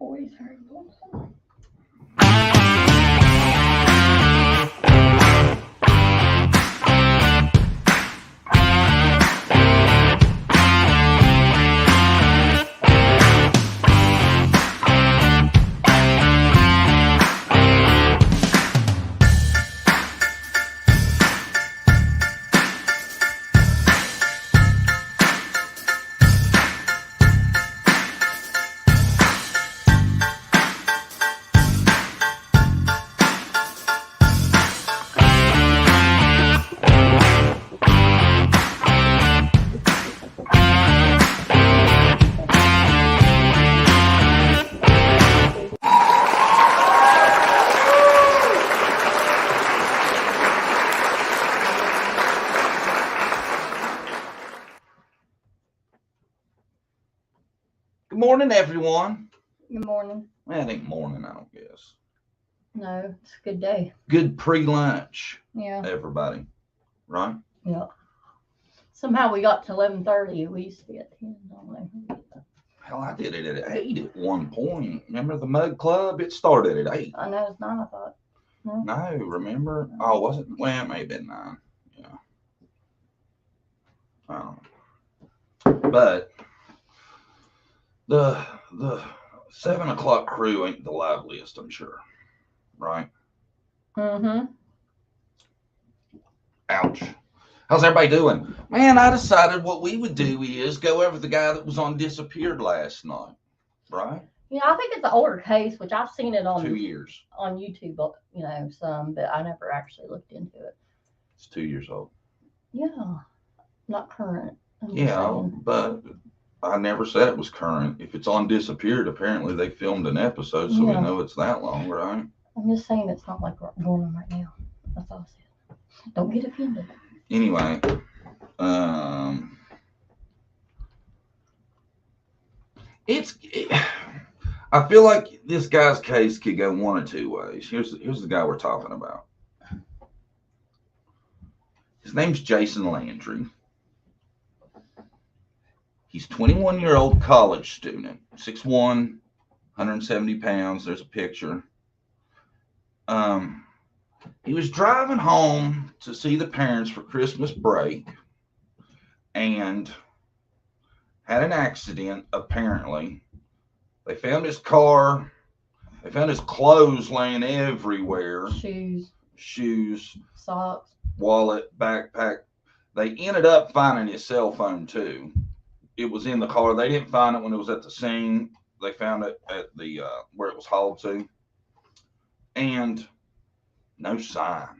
boys are lonesome. Good morning, everyone. Good morning. Well, it ain't morning, I don't guess. No, it's a good day. Good pre-lunch, Yeah. everybody. Right? Yeah. Somehow we got to 11:30. We used to be at 10. I don't know. Hell, I did it at 8 at one point. Remember the Mud Club? It started at 8. I know it's 9, I thought. No, remember? Oh, was it? Well, it may have been 9. Yeah. But the 7 o'clock crew ain't the liveliest, I'm sure. Right? Mm-hmm. Ouch. How's everybody doing? Man, I decided what we would do is go over the guy that was on Disappeared last night. Right? Yeah, I think it's an older case, which I've seen it on 2 years. on YouTube, some, but I never actually looked into it. It's 2 years old. Yeah, not current. Yeah, but I never said it was current. If it's on Disappeared, apparently they filmed an episode, so we know it's that long, right? I'm just saying it's not like we're going on right now. That's all I said. Don't get offended. Anyway, I feel like this guy's case could go one of two ways. Here's the guy we're talking about. His name's Jason Landry. He's a 21-year-old college student, 6'1", 170 pounds. There's a picture. He was driving home to see the parents for Christmas break and had an accident, apparently. They found his car. They found his clothes laying everywhere. Shoes. Socks. Wallet, backpack. They ended up finding his cell phone, too. It was in the car. They didn't find it when it was at the scene. They found it at the where it was hauled to. And no sign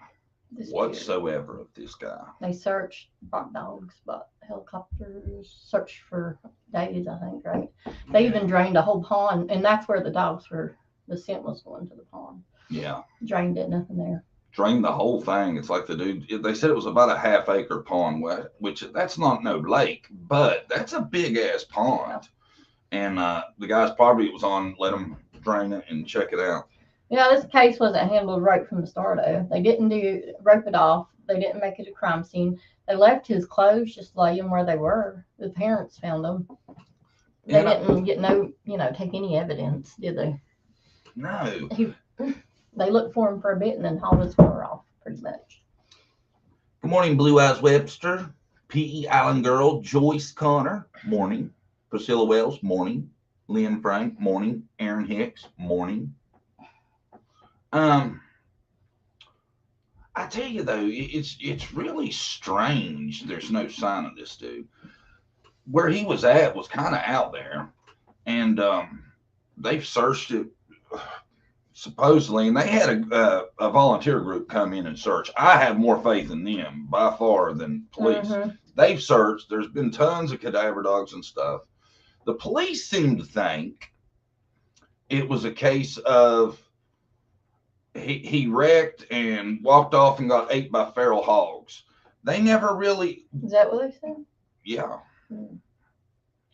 whatsoever of this guy. They searched rock dogs, but helicopters, searched for days, I think, right? They even drained a whole pond, and that's where the dogs were. The scent was going to the pond. Yeah. Drained it, nothing there. Drained the whole thing. It's like the dude, they said it was about a half-acre pond, which that's not no lake, but that's a big-ass pond. Yeah. And the guys probably was on, let them drain it and check it out. Yeah, this case wasn't handled right from the start, though. They didn't rope it off. They didn't make it a crime scene. They left his clothes just laying where they were. The parents found them. They didn't get take any evidence, did they? No. They looked for him for a bit and then hauled his car off, pretty much. Good morning, Blue Eyes Webster, P.E. Island Girl, Joyce Connor, morning. Priscilla Wells, morning. Lynn Frank, morning. Aaron Hicks, morning. I tell you though, it's really strange. There's no sign of this dude. Where he was at was kind of out there, and they've searched it supposedly, and they had a volunteer group come in and search. I have more faith in them by far than police. Mm-hmm. They've searched. There's been tons of cadaver dogs and stuff. The police seem to think it was a case of he wrecked and walked off and got ate by feral hogs. They never really. Is that what they said? Yeah.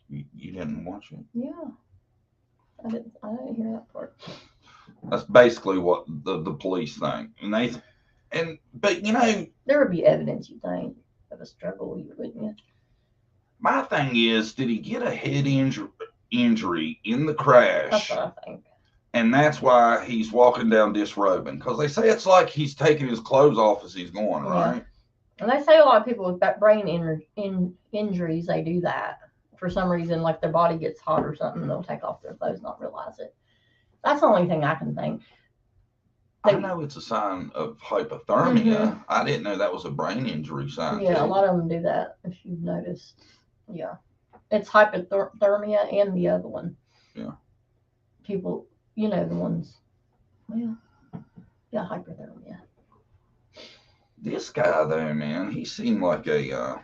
You didn't watch it? Yeah. I didn't hear that part. That's basically what the police think. But there would be evidence, you think, of a struggle, wouldn't you? My thing is, did he get a head injury? injury in the That's crash. what I think. And that's why he's walking down disrobing. Because they say it's like he's taking his clothes off as he's going, right? And they say a lot of people with brain injuries, they do that. For some reason, like their body gets hot or something, they'll take off their clothes, not realize it. That's the only thing I can think. I know it's a sign of hypothermia. I didn't know that was a brain injury sign. Yeah, a lot of them do that, if you've noticed. Yeah. It's hypothermia and the other one. Yeah. People, the ones. Well, yeah, hypothermia. This guy though, man, he seemed like a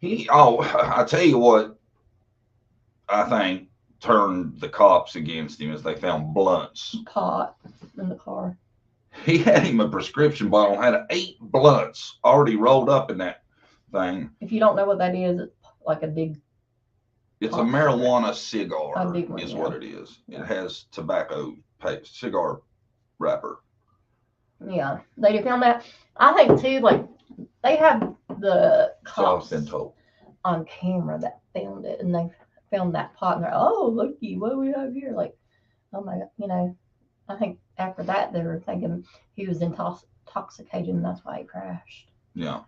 I tell you what I think turned the cops against him is they found blunts. Pot in the car. He had him a prescription bottle, had 8 blunts already rolled up in that thing. If you don't know what that is, it's like a big. It's a marijuana cigar, a big one, is what it is. It has tobacco paste, cigar wrapper. Yeah, they found that. I think too, like they have the cops So I've been told on camera that found it, and they found that pot, and they're, oh, looky, what do we have here? Like, oh my God, I think after that they were thinking he was intoxicated, and that's why he crashed. Yeah.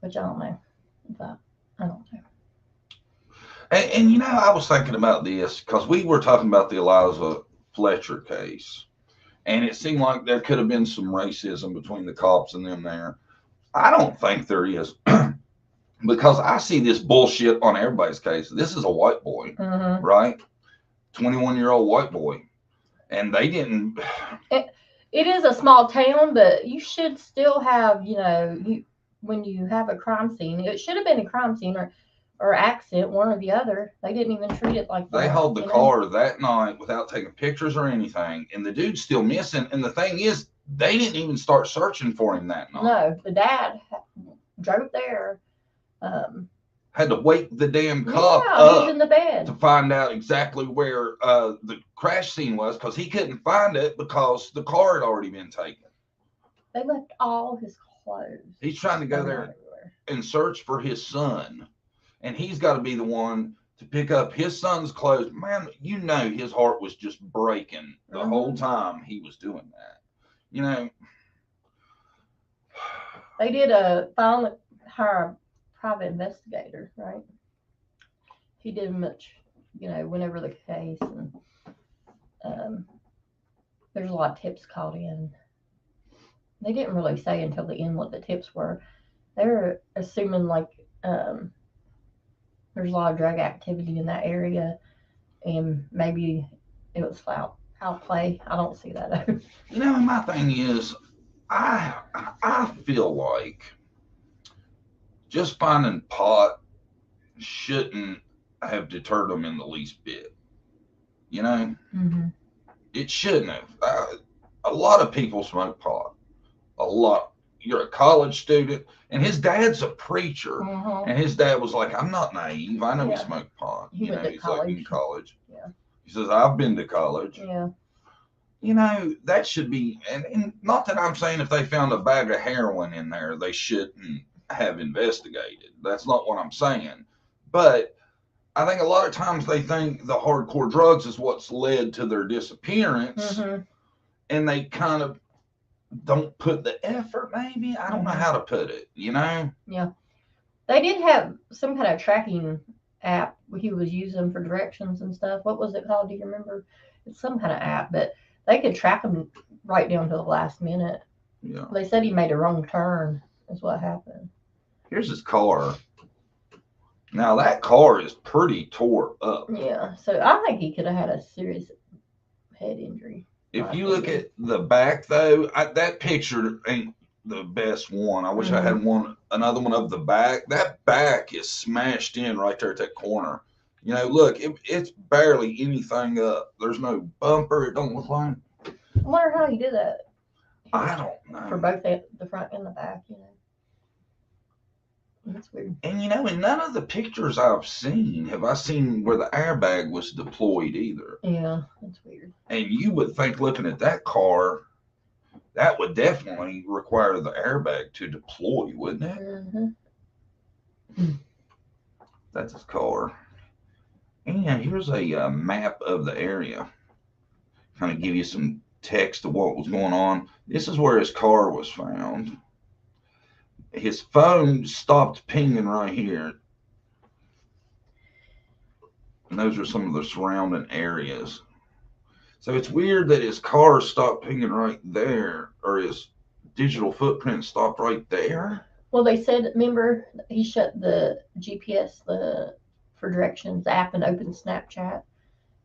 Which I don't know. But I don't know. And I was thinking about this because we were talking about the Eliza Fletcher case, and it seemed like there could have been some racism between the cops and them there. I don't think there is, because I see this bullshit on everybody's case. This is a white boy, right? 21-year-old white boy, and they didn't. It is a small town, but you should still have, when you have a crime scene, it should have been a crime scene or accident, one or the other. They didn't even treat it like that. They hauled the car that night without taking pictures or anything, and the dude's still missing. And the thing is, they didn't even start searching for him that night. No, the dad drove there. Had to wake the damn cop up in the bed to find out exactly where the crash scene was, because he couldn't find it because the car had already been taken. They left all his clothes. He's trying to go there and search for his son. And he's got to be the one to pick up his son's clothes. Man, his heart was just breaking the whole time he was doing that. They did finally hire a private investigator, right? He did much, whenever the case, and there's a lot of tips called in. They didn't really say until the end what the tips were. They were assuming there's a lot of drug activity in that area, and maybe it was foul play. I don't see that. My thing is, I feel like just finding pot shouldn't have deterred them in the least bit. It shouldn't have. A lot of people smoke pot. A lot. You're a college student, and his dad's a preacher, and his dad was like, I'm not naive. I know he smoked pot. He went to he's college. like, in college. Yeah. He says, I've been to college. Yeah. That should be, and not that I'm saying if they found a bag of heroin in there, they shouldn't have investigated. That's not what I'm saying. But I think a lot of times they think the hardcore drugs is what's led to their disappearance, and they kind of don't put the effort, maybe. I don't know how to put it, Yeah. They did have some kind of tracking app he was using for directions and stuff. What was it called? Do you remember? It's some kind of app, but they could track him right down to the last minute. Yeah. They said he made a wrong turn, is what happened. Here's his car. Now, that car is pretty tore up. Yeah, so I think he could have had a serious head injury. If you look at the back, though, that picture ain't the best one. I wish I had another one of the back. That back is smashed in right there at that corner. Look, it's barely anything up. There's no bumper. It don't look like. I wonder how he did that. I don't know. For both the front and the back, That's weird. And in none of the pictures I've seen have I seen where the airbag was deployed either. Yeah, that's weird. And you would think, looking at that car, that would definitely require the airbag to deploy, wouldn't it? Mm-hmm. That's his car. And here's a map of the area. Kind of give you some text of what was going on. This is where his car was found. His phone stopped pinging right here. And those are some of the surrounding areas. So it's weird that his car stopped pinging right there, or his digital footprint stopped right there. Well, they said, remember, he shut the GPS for directions app and opened Snapchat.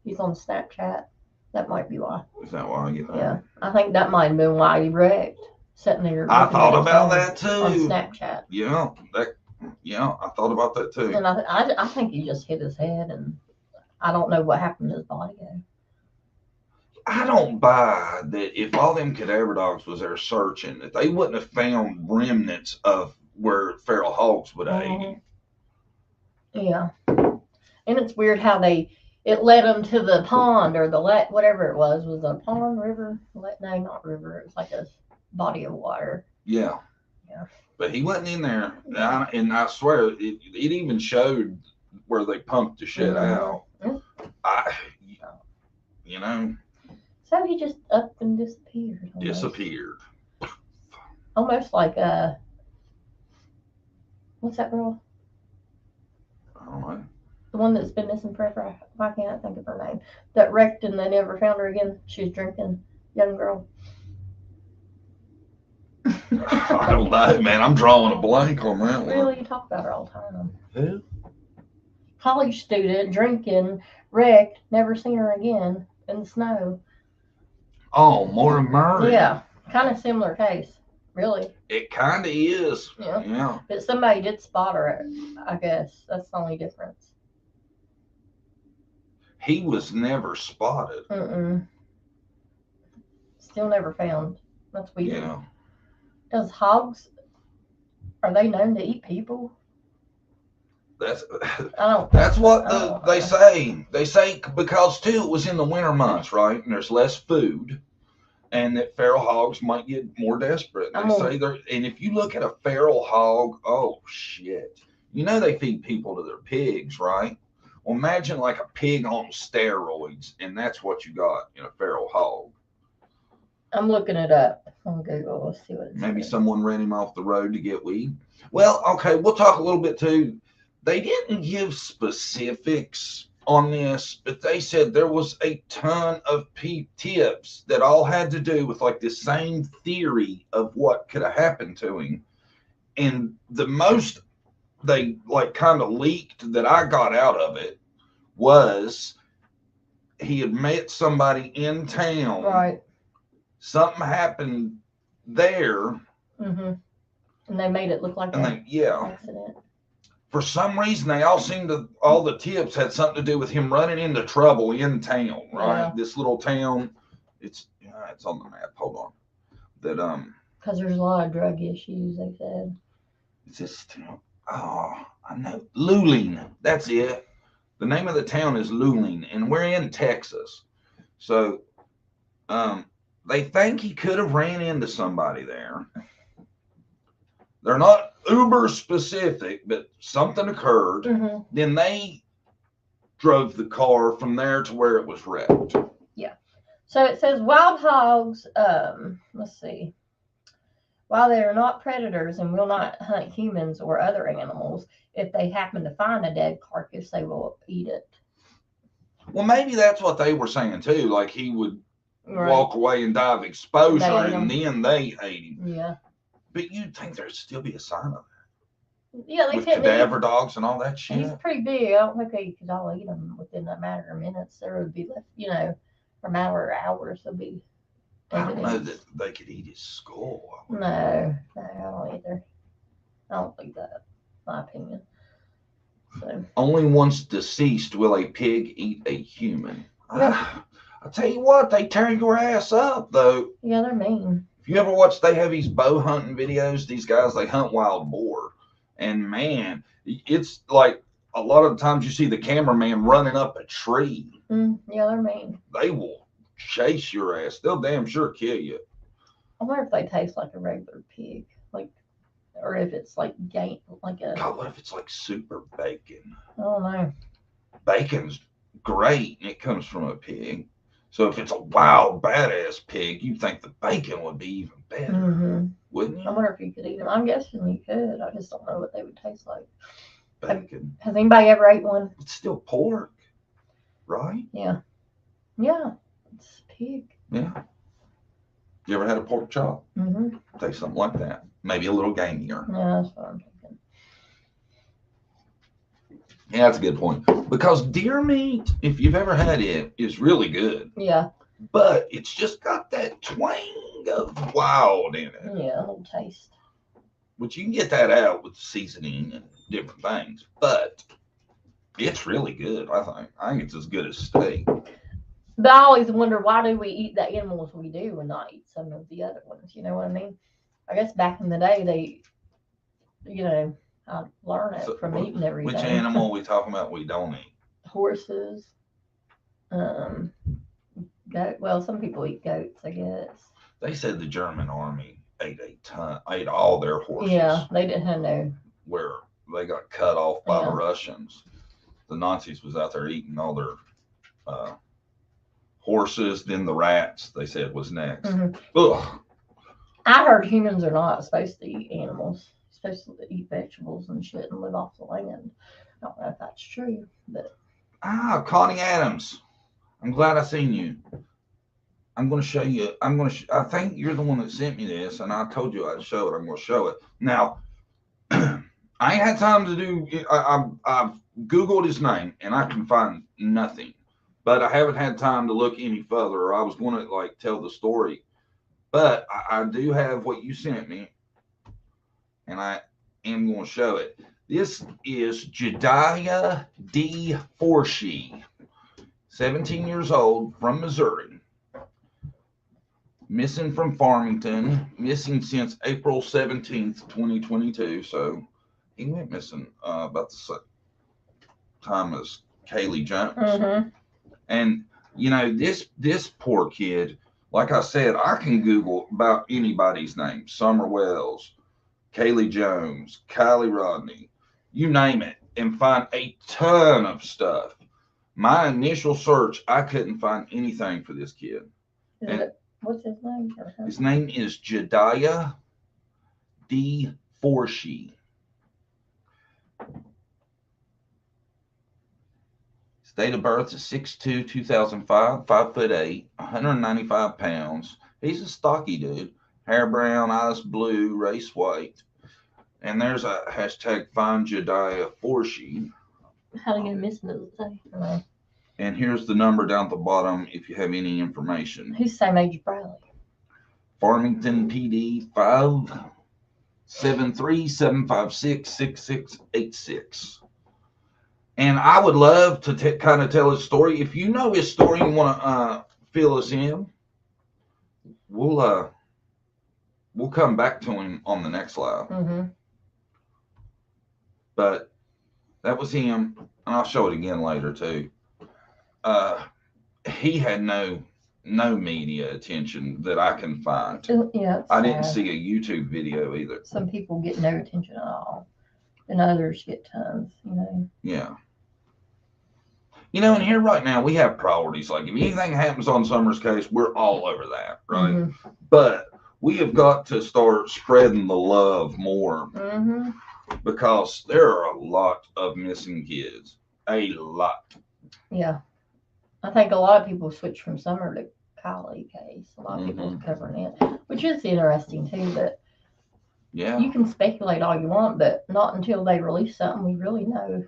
He's on Snapchat. That might be why. Is that why I get that? Yeah, I think that might have been why he wrecked. Sitting there. I thought about that too. On Snapchat. Yeah, I thought about that too. And I think he just hit his head, and I don't know what happened to his body. I don't buy that if all them cadaver dogs was there searching, that they wouldn't have found remnants of where feral hogs would have ate him. Yeah. And it's weird how it led them to the pond or whatever it was a pond, river? No, not river. It was like a body of water. Yeah. Yeah. But he wasn't in there. And I swear, it even showed where they pumped the shit out. Mm-hmm. So he just up and disappeared. Disappeared. Almost like what's that girl? I don't know. The one that's been missing forever. Why can't I think of her name? That wrecked and they never found her again. She was drinking. Young girl. I don't know, man. I'm drawing a blank on that one. Really? You talk about her all the time. Who? College student, drinking, wrecked, never seen her again in the snow. Oh, Maura Murray. Yeah, kind of similar case, really. It kind of is. Yeah. But somebody did spot her, I guess. That's the only difference. He was never spotted. Still never found. That's weird. Yeah. Does hogs, are they known to eat people? That's That's what they say. They say because too it was in the winter months, right? And there's less food, and that feral hogs might get more desperate. They say and if you look at a feral hog, oh shit, they feed people to their pigs, right? Well, imagine like a pig on steroids, and that's what you got in a feral hog. I'm looking it up on Google. Let's see what it Maybe says. someone ran him off the road to get weed. Well, okay, we'll talk a little bit too. They didn't give specifics on this, but they said there was a ton of tips that all had to do with like the same theory of what could have happened to him. And the most they like kind of leaked that I got out of it was he had met somebody in town. Right. Something happened there. Mm-hmm. And they made it look like an accident. For some reason, they all all the tips had something to do with him running into trouble in town, right? Yeah. This little town, it's on the map. Hold on. Because there's a lot of drug issues, they said. It's this town. Oh, I know. Luling. That's it. The name of the town is Luling, and we're in Texas. So, they think he could have ran into somebody there. They're not uber specific, but something occurred. Mm-hmm. Then they drove the car from there to where it was wrecked. Yeah. So it says wild hogs, let's see. While they are not predators and will not hunt humans or other animals, if they happen to find a dead carcass, they will eat it. Well, maybe that's what they were saying too. Like he would walk away and die of exposure, and then they ate him. Yeah. But you'd think there'd still be a sign of that. Yeah, they with cadaver dogs and all that shit. He's pretty big. I don't think they could all eat him within a matter of minutes. There would be left, for a matter of hours. There'd be. I don't know that they could eat his skull. No, I don't either. I don't think that. My opinion. So. Only once deceased will a pig eat a human. Yeah. I'll tell you what, they tear your ass up though. Yeah, they're mean. If you ever watch, they have these bow hunting videos. These guys, they hunt wild boar. And man, it's like a lot of the times you see the cameraman running up a tree. Yeah, they're mean. They will chase your ass. They'll damn sure kill you. I wonder if they taste like a regular pig. Or if it's like God, what if it's like super bacon? I don't know. Bacon's great and it comes from a pig. So if it's a wild, badass pig, you think the bacon would be even better, wouldn't you? I wonder if you could eat them. I'm guessing you could. I just don't know what they would taste like. Bacon. Has anybody ever ate one? It's still pork, right? Yeah. Yeah. It's pig. Yeah. You ever had a pork chop? Taste something like that. Maybe a little gamier. Yeah, that's what I'm thinking. Yeah, that's a good point. Because deer meat, if you've ever had it, is really good. Yeah. But it's just got that twang of wild in it. Yeah, a little taste. Which you can get that out with seasoning and different things. But it's really good, I think. I think it's as good as steak. But I always wonder, why do we eat the animals we do and not eat some of the other ones? You know what I mean? I guess back in the day, they, I learned it from eating every day. Which animal are we talking about we don't eat? Horses. Goat. Well, some people eat goats, I guess. They said the German army ate all their horses. Yeah, they didn't have no. Where they got cut off by the Russians. The Nazis was out there eating all their horses. Then the rats, they said, was next. Ugh. I heard humans are not supposed to eat animals. Supposed to eat vegetables and shit and live off the land. I don't know if that's true, but. Connie Adams. I'm glad I seen you. I'm going to show you. I think you're the one that sent me this, and I told you I'd show it. I'm going to show it. Now, I ain't had time to do. I've Googled his name, and I can find nothing. But I haven't had time to look any further. I was going to tell the story, but I do have what you sent me, and I am going to show it. This is Jediah D. Forshee, 17 years old, from Missouri. Missing from Farmington. Missing since April 17th, 2022. So he went missing about the same time as Kaylee Jones. And, this poor kid, like I said, I can Google about anybody's name. Summer Wells, Kaylee Jones, Kylie Rodney, you name it, and find a ton of stuff. My initial search, I couldn't find anything for this kid. What's his name? His name is Jediah D. Forshee. His date of birth is 6/2, 2005, 5'8", 195 pounds. He's a stocky dude. Hair brown, eyes blue, race white. And there's a hashtag find Jediah Forshee. How to get missing, does it say? No. And here's the number down at the bottom if you have any information. He's the same age as Bradley. Farmington PD 573-756-6686. And I would love to kind of tell his story. If you know his story and want to fill us in, we'll come back to him on the next live. But that was him, and I'll show it again later too. He had no media attention that I can find. Yeah, I didn't see a YouTube video either. Some people get no attention at all, and others get tons. Yeah. And here right now we have priorities. Like if anything happens on Summer's case, we're all over that, right? But we have got to start spreading the love more. Because there are a lot of missing kids. A lot. Yeah. I think a lot of people switch from Summer to Kylie case. A lot of people are covering it, which is interesting too. But you can speculate all you want, but not until they release something we really know,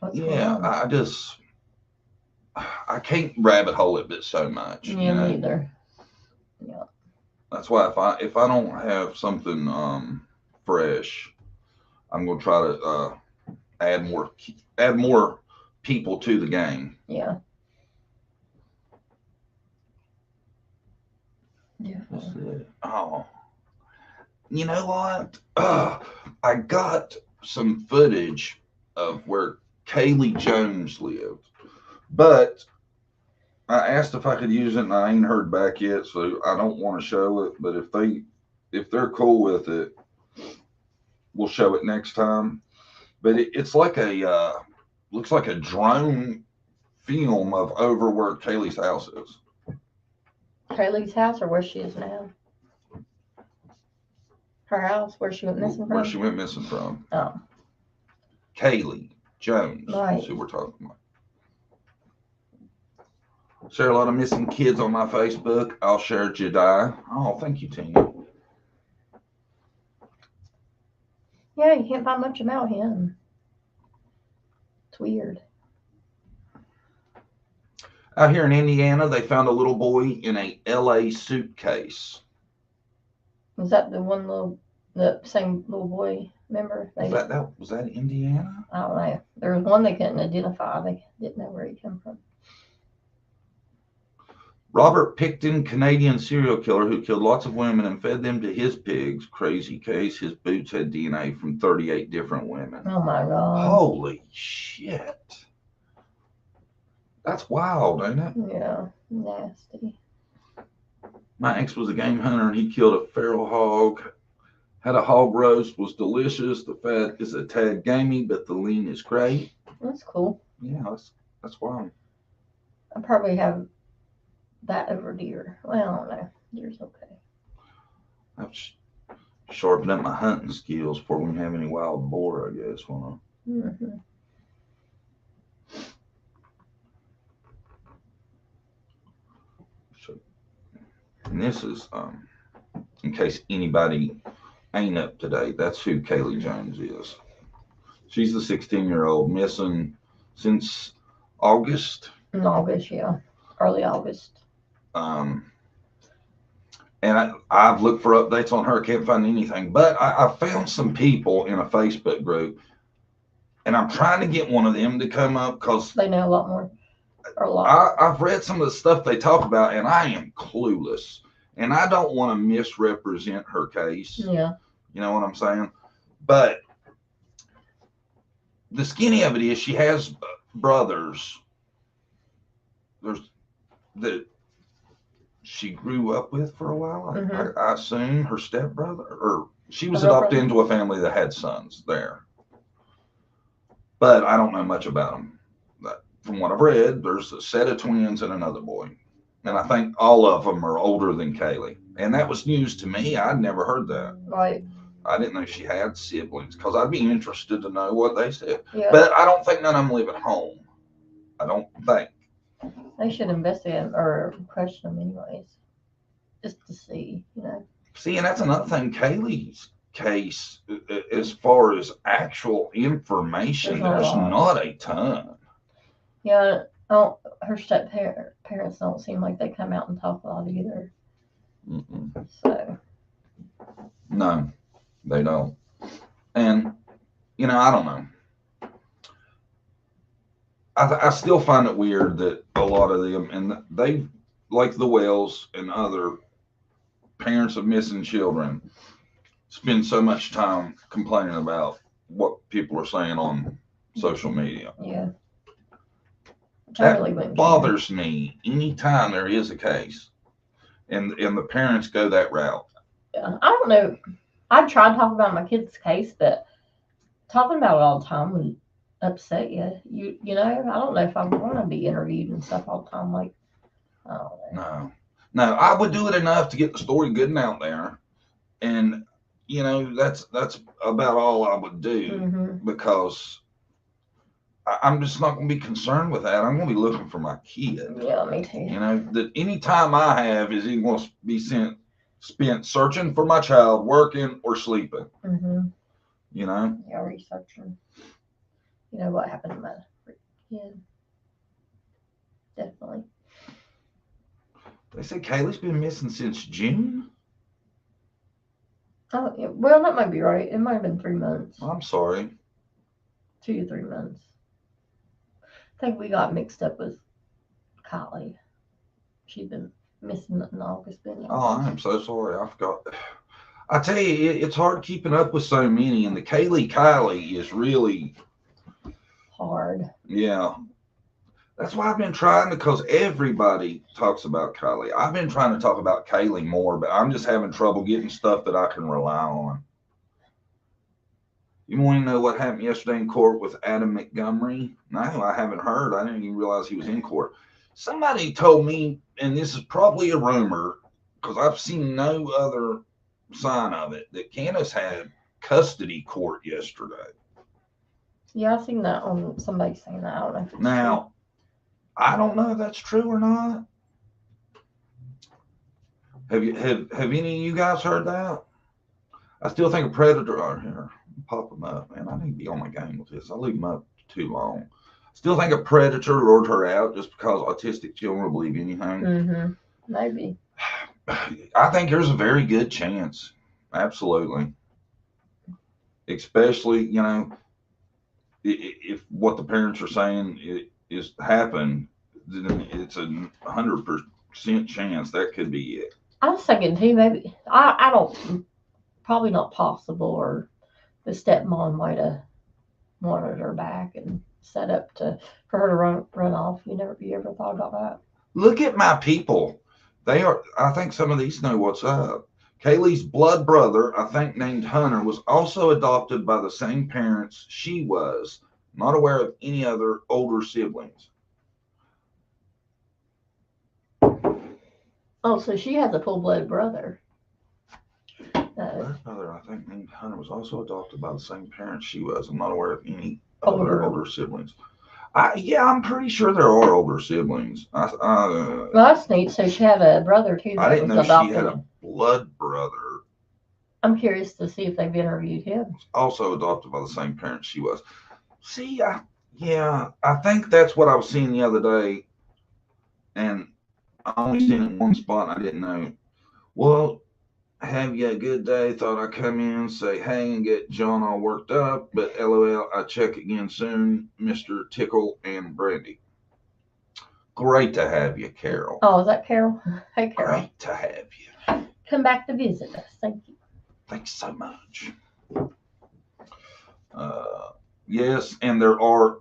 what's going on. I can't rabbit hole it so much. Me neither. Yeah. That's why if I don't have something fresh, I'm gonna try to add more people to the game. Yeah. Oh, you know what? I got some footage of where Kaylee Jones lived, but I asked if I could use it, and I ain't heard back yet, so I don't want to show it. But if they're cool with it, we'll show it next time. But it's like looks like a drone film of over where Kaylee's house is. Kaylee's house, or where she is now? Her house, where she went missing from? Where she went missing from. Oh. Kaylee Jones Right. is who we're talking about. Share a lot of missing kids on my Facebook. I'll share Jediah. Oh, thank you, Tina. Yeah, you can't find much about him. It's weird. Out here in Indiana, they found a little boy in a LA suitcase. Was that the same little boy? Remember? Was that Indiana? I don't know. There was one they couldn't identify. They didn't know where he came from. Robert Picton, Canadian serial killer who killed lots of women and fed them to his pigs. Crazy case. His boots had DNA from 38 different women. Oh my God. Holy shit. That's wild, ain't it? Yeah, nasty. My ex was a game hunter and he killed a feral hog. Had a hog roast, was delicious. The fat is a tad gamey, but the lean is great. That's cool. Yeah, that's wild. I probably have that over deer. Well, I don't know. Deer's okay. I've sharpened up my hunting skills before we have any wild boar, I guess. Mm-hmm. So, and this is, in case anybody ain't up to date, that's who Kaylee Jones is. She's the 16-year-old missing since August. In August, yeah. Early August. And I've looked for updates on her. Can't find anything. But I found some people in a Facebook group, and I'm trying to get one of them to come up because they know a lot more. Or a lot. I've read some of the stuff they talk about, and I am clueless. And I don't want to misrepresent her case. Yeah. You know what I'm saying? But the skinny of it is she has brothers. There's that she grew up with for a while. Mm-hmm. I assume her stepbrother, or she was adopted into a family that had sons there. But I don't know much about them. But from what I've read, there's a set of twins and another boy. And I think all of them are older than Kaylee. And that was news to me. I'd never heard that. Right. I didn't know she had siblings because I'd be interested to know what they said. Yeah. But I don't think none of them live at home. I don't think. They should investigate or question them anyways, just to see, you know. See, and that's another thing. Kaylee's case, as far as actual information, there's not a ton. Yeah, her step parents don't seem like they come out and talk a lot either. Mm-mm. So. No, they don't. And, you know, I don't know. I still find it weird that a lot of them, and they, like the Wells and other parents of missing children, spend so much time complaining about what people are saying on social media. Yeah. That bothers me anytime there is a case and the parents go that route. Yeah, I don't know. I tried to talk about my kid's case, but talking about it all the time would upset you. You know, I don't know if I want to be interviewed and stuff all the time. Like, I don't know. No, I would do it enough to get the story good and out there, and you know that's about all I would do because I'm just not going to be concerned with that. I'm going to be looking for my kid. Yeah, me too. You know, that any time I have is either going to be spent searching for my child, working, or sleeping. You know? Yeah, researching. You know what happened to my kid. Definitely. They say Kaylee's been missing since June? Oh, yeah. Well, that might be right. It might have been 3 months. I'm sorry. 2 to 3 months. I think we got mixed up with Kylie. She'd been missing in August. Oh, I'm so sorry. I forgot. I tell you, it's hard keeping up with so many, and the Kylie is really hard. Yeah. That's why I've been trying, because everybody talks about Kylie. I've been trying to talk about Kaylee more, but I'm just having trouble getting stuff that I can rely on. You want to know what happened yesterday in court with Adam Montgomery? No, I haven't heard. I didn't even realize he was in court. Somebody told me, and this is probably a rumor, because I've seen no other sign of it, that Candace had custody court yesterday. Yeah, I've seen that on somebody saying that. I don't know if it's Now, I don't know if that's true or not. Have any of you guys heard that? I still think a predator out here. Pop them up, man. I need to be on my game with this. I leave them up too long. Still think a predator lured her out just because autistic children will believe anything. Mm-hmm. Maybe. I think there's a very good chance. Absolutely. Especially, you know, if what the parents are saying is happened, then it's a 100% chance that could be it. I was thinking too, maybe I don't, probably not possible, or the stepmom might have wanted her back and set up for her to run off. You ever thought about that? Look at my people. They are. I think some of these know what's up. Kaylee's blood brother, I think named Hunter, was also adopted by the same parents she was. Not aware of any other older siblings. Oh, so she has a full-blood brother. Her brother, I think named Hunter, was also adopted by the same parents she was. I'm not aware of any older siblings. I'm pretty sure there are older siblings. Well, that's neat. So she had a brother too. I didn't know adopted. She had a blood brother. I'm curious to see if they've interviewed him. Also adopted by the same parents she was. See, I think that's what I was seeing the other day, and I only seen it in one spot. And I didn't know. Well, have you a good day? Thought I'd come in, say hey, and get John all worked up, but LOL, I check again soon, Mr. Tickle and Brandy. Great to have you, Carol. Oh, is that Carol? Hey, Carol. Great to have you. Come back to visit us. Thank you. Thanks so much. Yes, and there are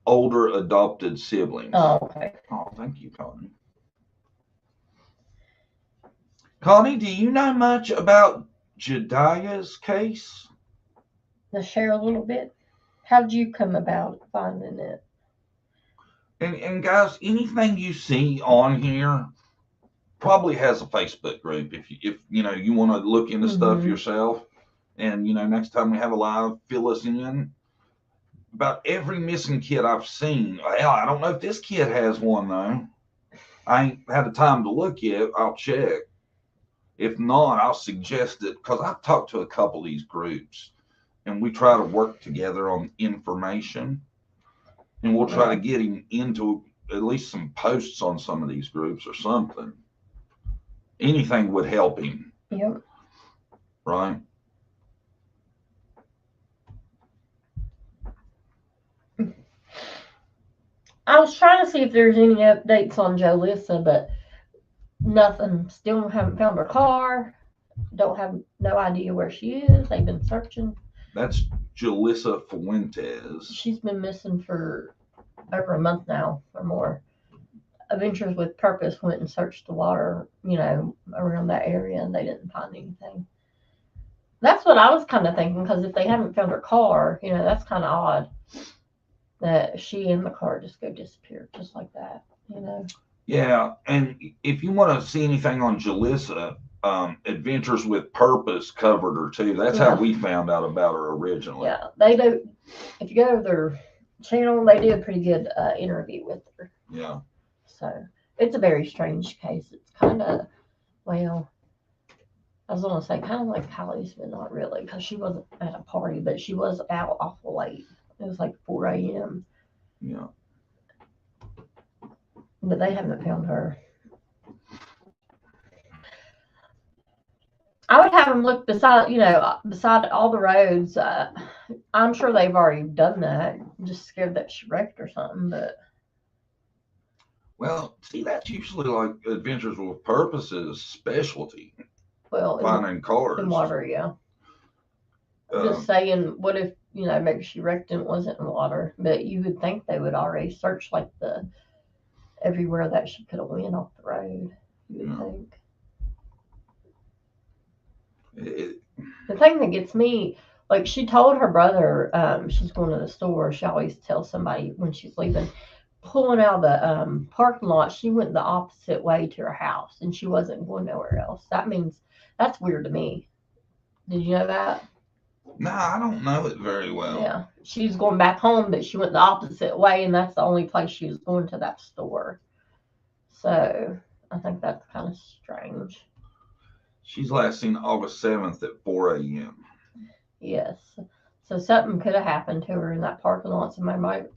older adopted siblings. Oh, okay. Oh, thank you, Connie. Connie, do you know much about Jediah's case? Let's share a little bit. How did you come about finding it? And guys, anything you see on here probably has a Facebook group. If you want to look into stuff yourself, and next time we have a live, fill us in. About every missing kid I've seen. Hell, I don't know if this kid has one though. I ain't had the time to look yet. I'll check. If not, I'll suggest it, because I've talked to a couple of these groups, and we try to work together on information, and we'll try to get him into at least some posts on some of these groups or something. Anything would help him. Yep. Right? I was trying to see if there's any updates on Julissa, but nothing. Still haven't found her car. Don't have no idea where she is. They've been searching. That's Julissa Fuentes. She's been missing for over a month now or more. Adventures with Purpose went and searched the water, around that area, and they didn't find anything. That's what I was kind of thinking, because if they haven't found her car, that's kind of odd that she and the car just go disappear just like that, Yeah, and if you want to see anything on Julissa, Adventures with Purpose covered her too. That's how we found out about her originally. Yeah, they do. If you go to their channel, they do a pretty good interview with her. Yeah. So it's a very strange case. It's kind of, I was going to say kind of like Kylie's, but not really, because she wasn't at a party, but she was out awful late. It was like 4 a.m. Yeah. But they haven't found her. I would have them look beside all the roads. I'm sure they've already done that. I'm just scared that she wrecked or something, but. Well, see, that's usually like Adventures with Purpose's specialty. Well, finding cars. In water, yeah. I'm just saying, what if, maybe she wrecked and it wasn't in water, but you would think they would already search like everywhere that she could have went off the road. You would think. The thing that gets me, Like she told her brother, she's going to the store. She always tells somebody when she's leaving. Pulling out of the parking lot, she went the opposite way to her house, and she wasn't going nowhere else. That means that's weird to me. Did you know that? Nah, I don't know it very well. Yeah, she was going back home, but she went the opposite way, and that's the only place she was going to that store. So I think that's kind of strange. She's last seen August 7th at 4 a.m. Yes. So something could have happened to her in that parking lot. Somebody might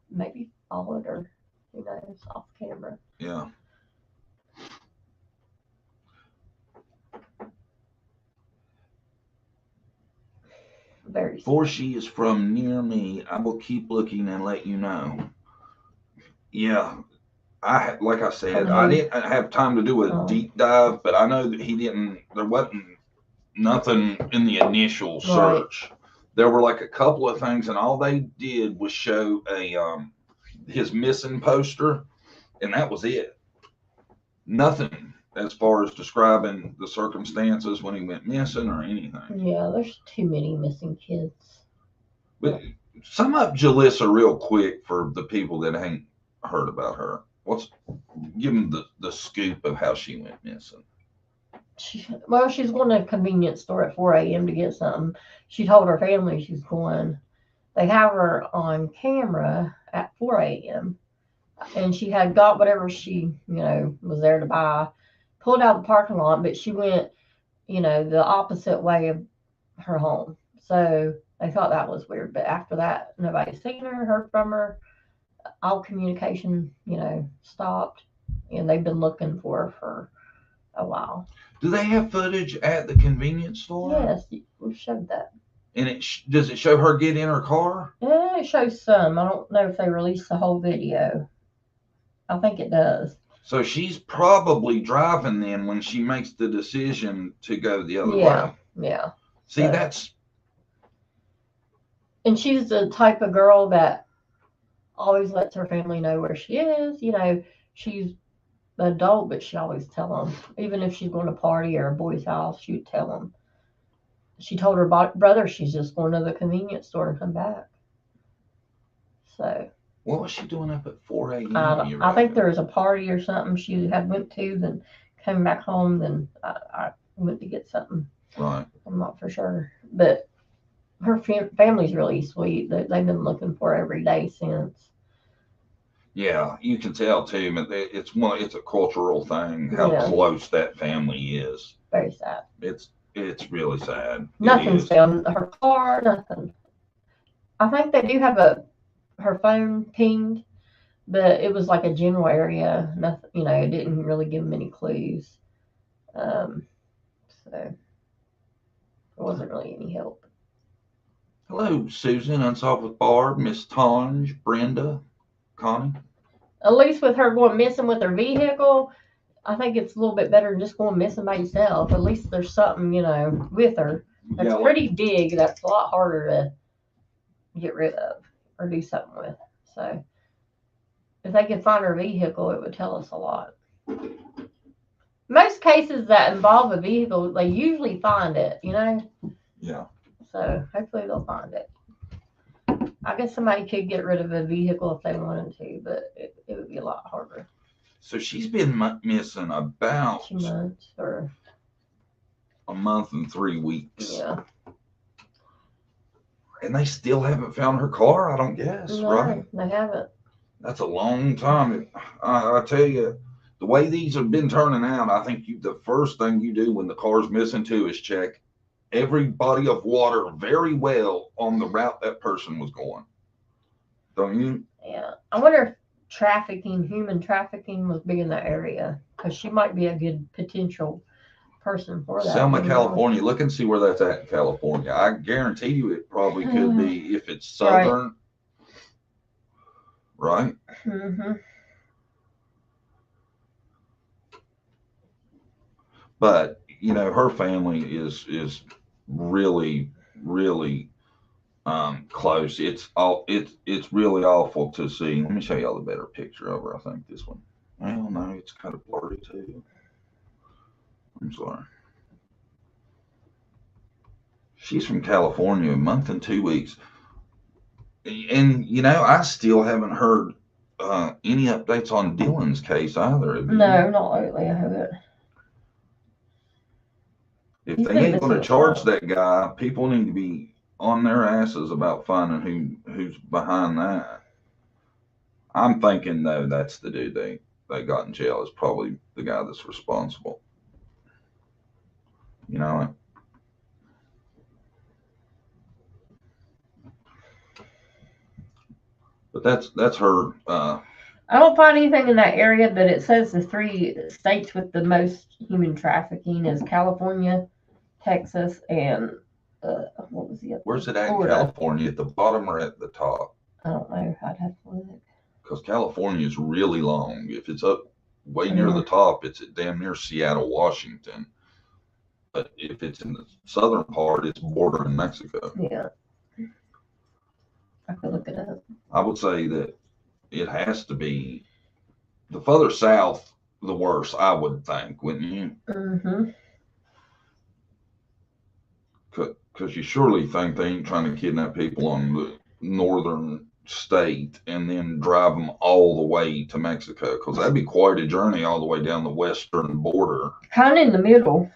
maybe followed her. Who knows? Off camera. Yeah. Very. Forshee is from near me. I will keep looking and let you know. Yeah. Like I said, I didn't have time to do a deep dive, but I know that he didn't. There wasn't nothing in the initial search. Right. There were like a couple of things, and all they did was show his missing poster, and that was it. Nothing as far as describing the circumstances when he went missing or anything. Yeah, there's too many missing kids. But sum up Julissa real quick for the people that ain't heard about her. Give them the scoop of how she went missing. She's going to a convenience store at 4 a.m. to get something. She told her family she's going. They have her on camera at 4 a.m. And she had got whatever she, was there to buy, pulled out the parking lot, but she went, the opposite way of her home. So they thought that was weird. But after that, nobody's seen her, heard from her. All communication, stopped. And they've been looking for her for a while. Do they have footage at the convenience store? Yes, we showed that. And does it show her get in her car? Yeah, it shows some. I don't know if they released the whole video. I think it does. So she's probably driving then when she makes the decision to go the other way. Yeah. See, that's... And she's the type of girl that always lets her family know where she is. She's an adult, but she always tell them. Even if she's going to a party or a boy's house, she would tell them. She told her brother she's just going to the convenience store and come back. So... What was she doing up at 4 a.m.? I think there was a party or something she had went to, then came back home, then I went to get something. Right. I'm not for sure. But her family's really sweet. They've been looking for her every day since. Yeah, you can tell too. It's a cultural thing how close that family is. Very sad. It's really sad. Nothing's found. Her car, nothing. I think they do have her phone pinged, but it was like a general area. Nothing, it didn't really give them any clues. So it wasn't really any help. Hello, Susan, Unsolved with Barb, Miss Tonge, Brenda, Connie. At least with her going missing with her vehicle, I think it's a little bit better than just going missing by yourself. At least there's something, with her. That's pretty big. That's a lot harder to get rid of or do something with. So if they could find her vehicle, it would tell us a lot. Most cases that involve a vehicle, they usually find it, Yeah. So hopefully they'll find it. I guess somebody could get rid of a vehicle if they wanted to, but it would be a lot harder. So she's been missing about 2 months or a month and 3 weeks. Yeah. And they still haven't found her car, I don't guess, No, right? They haven't. That's a long time. I tell you, the way these have been turning out, I think the first thing you do when the car's missing too is check every body of water very well on the route that person was going. Don't you? Yeah. I wonder if human trafficking was big in that area, because she might be a good potential person for that. Selma, California. Look and see where that's at in California. I guarantee you it probably could be if it's southern. Right? Mm-hmm. But, her family is really, really close. It's really awful to see. Let me show y'all the better picture of her. I think this one. Well, no, it's kind of blurry too. I'm sorry. She's from California, a month and 2 weeks. And, I still haven't heard any updates on Dylan's case either. Have you? No, not lately. I haven't. If He's they been ain't going to missing charge some. that guy, people need to be on their asses about finding who's behind that. I'm thinking, though, that's the dude they got in jail is probably the guy that's responsible. You know? But that's her. I don't find anything in that area, but it says the 3 states with the most human trafficking is California, Texas, and what was the other? Where's it at Florida. in California? At the bottom or at the top? I don't know. I'd have to look. Because California is really long. If it's up way near the top, it's at damn near Seattle, Washington. But if it's in the southern part, it's bordering Mexico. Yeah. I could look it up. I would say that it has to be the further south, the worse, I would think, wouldn't you? Mm-hmm. Because you surely think they ain't trying to kidnap people on the northern state and then drive them all the way to Mexico, because that'd be quite a journey all the way down the western border. Kind of in the middle.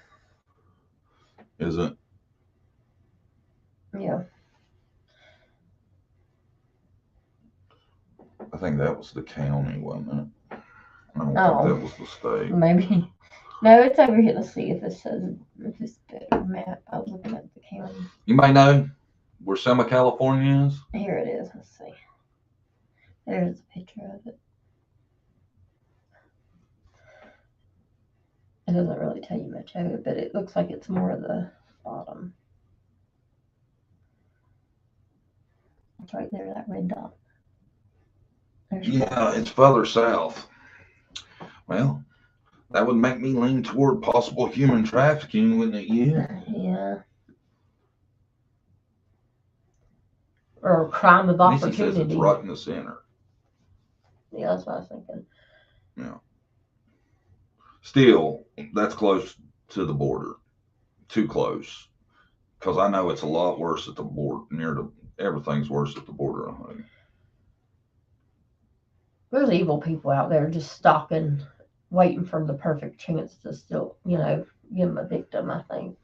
Is it? Yeah. I think that was the county, wasn't it? I don't think that was the state. Maybe. No, it's over here. Let's see if it says if it's better map. I was looking at the county. You may know where Selma, California is. Here it is. Let's see. There's a picture of it. It doesn't really tell you much of it, but it looks like it's more of the bottom. It's right there, that red dot. Yeah, it's further south. Well, that would make me lean toward possible human trafficking, wouldn't it? Yeah. Or crime of opportunity. Says it's right in the center. Yeah, that's what I was thinking. Yeah. Still, that's close to the border. Too close. Because I know it's a lot worse at the border. Everything's worse at the border. I think. There's evil people out there just stalking, waiting for the perfect chance to still, give them a victim, I think.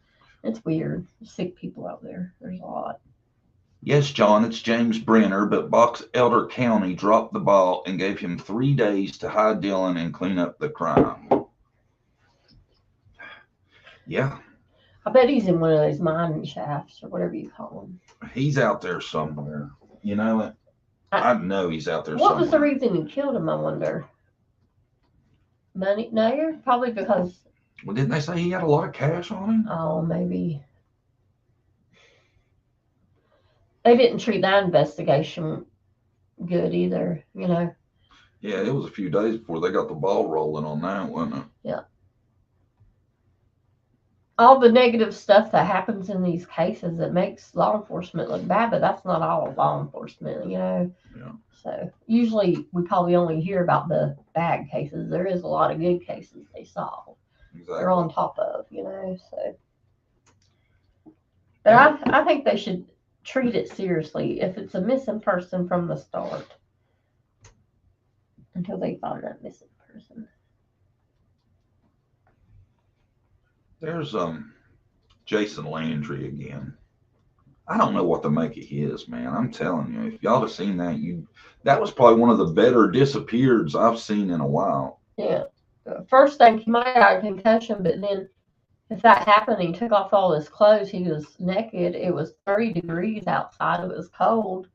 It's weird. Sick people out there. There's a lot. Yes, John, it's James Brenner, but Box Elder County dropped the ball and gave him 3 days to hide Dylan and clean up the crime. Yeah. I bet he's in one of those mining shafts or whatever you call them. He's out there somewhere. You know, I know he's out there somewhere. What was the reason he killed him, I wonder? Money? No, probably because... Well, didn't they say he had a lot of cash on him? Oh, maybe. They didn't treat that investigation good either, Yeah, it was a few days before they got the ball rolling on that, wasn't it? Yeah. All the negative stuff that happens in these cases that makes law enforcement look bad, but that's not all law enforcement, Yeah. So usually we probably only hear about the bad cases. There is a lot of good cases they solve. Exactly. They're on top of, so. But I think they should treat it seriously if it's a missing person from the start until they find that missing person. There's Jason Landry again. I don't know what to make of his, man. I'm telling you, if y'all have seen that, that was probably one of the better disappeareds I've seen in a while. Yeah. First thing, he might have had a concussion, but then if that happened, he took off all his clothes, he was naked, it was 30 degrees outside, it was cold.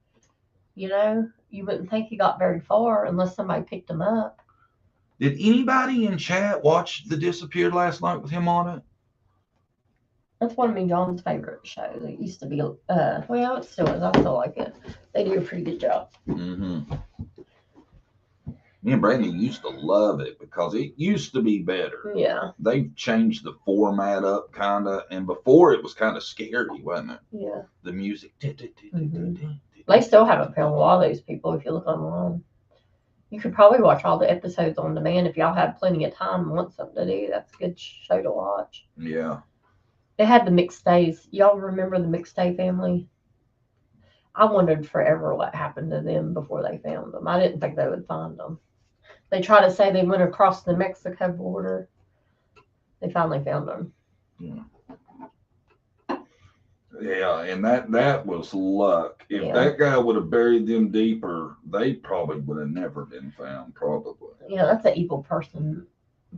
You wouldn't think he got very far unless somebody picked him up. Did anybody in chat watch The Disappeared last night with him on it? That's one of me John's favorite shows. It used to be, well, it still is. I still like it. They do a pretty good job. Mm-hmm. Me and Brandon used to love it because it used to be better. Yeah. They've changed the format up, kind of, and before it was kind of scary, wasn't it? Yeah. The music. Mm-hmm. They still haven't filmed a lot of those people if you look online. You could probably watch all the episodes on demand if y'all have plenty of time and want something to do. That's a good show to watch. Yeah. They had the McStays. Y'all remember the McStay family? I wondered forever what happened to them before they found them. I didn't think they would find them. They try to say they went across the Mexico border. They finally found them. Yeah, and that was luck. If that guy would have buried them deeper, they probably would have never been found. Probably. Yeah, that's an evil person.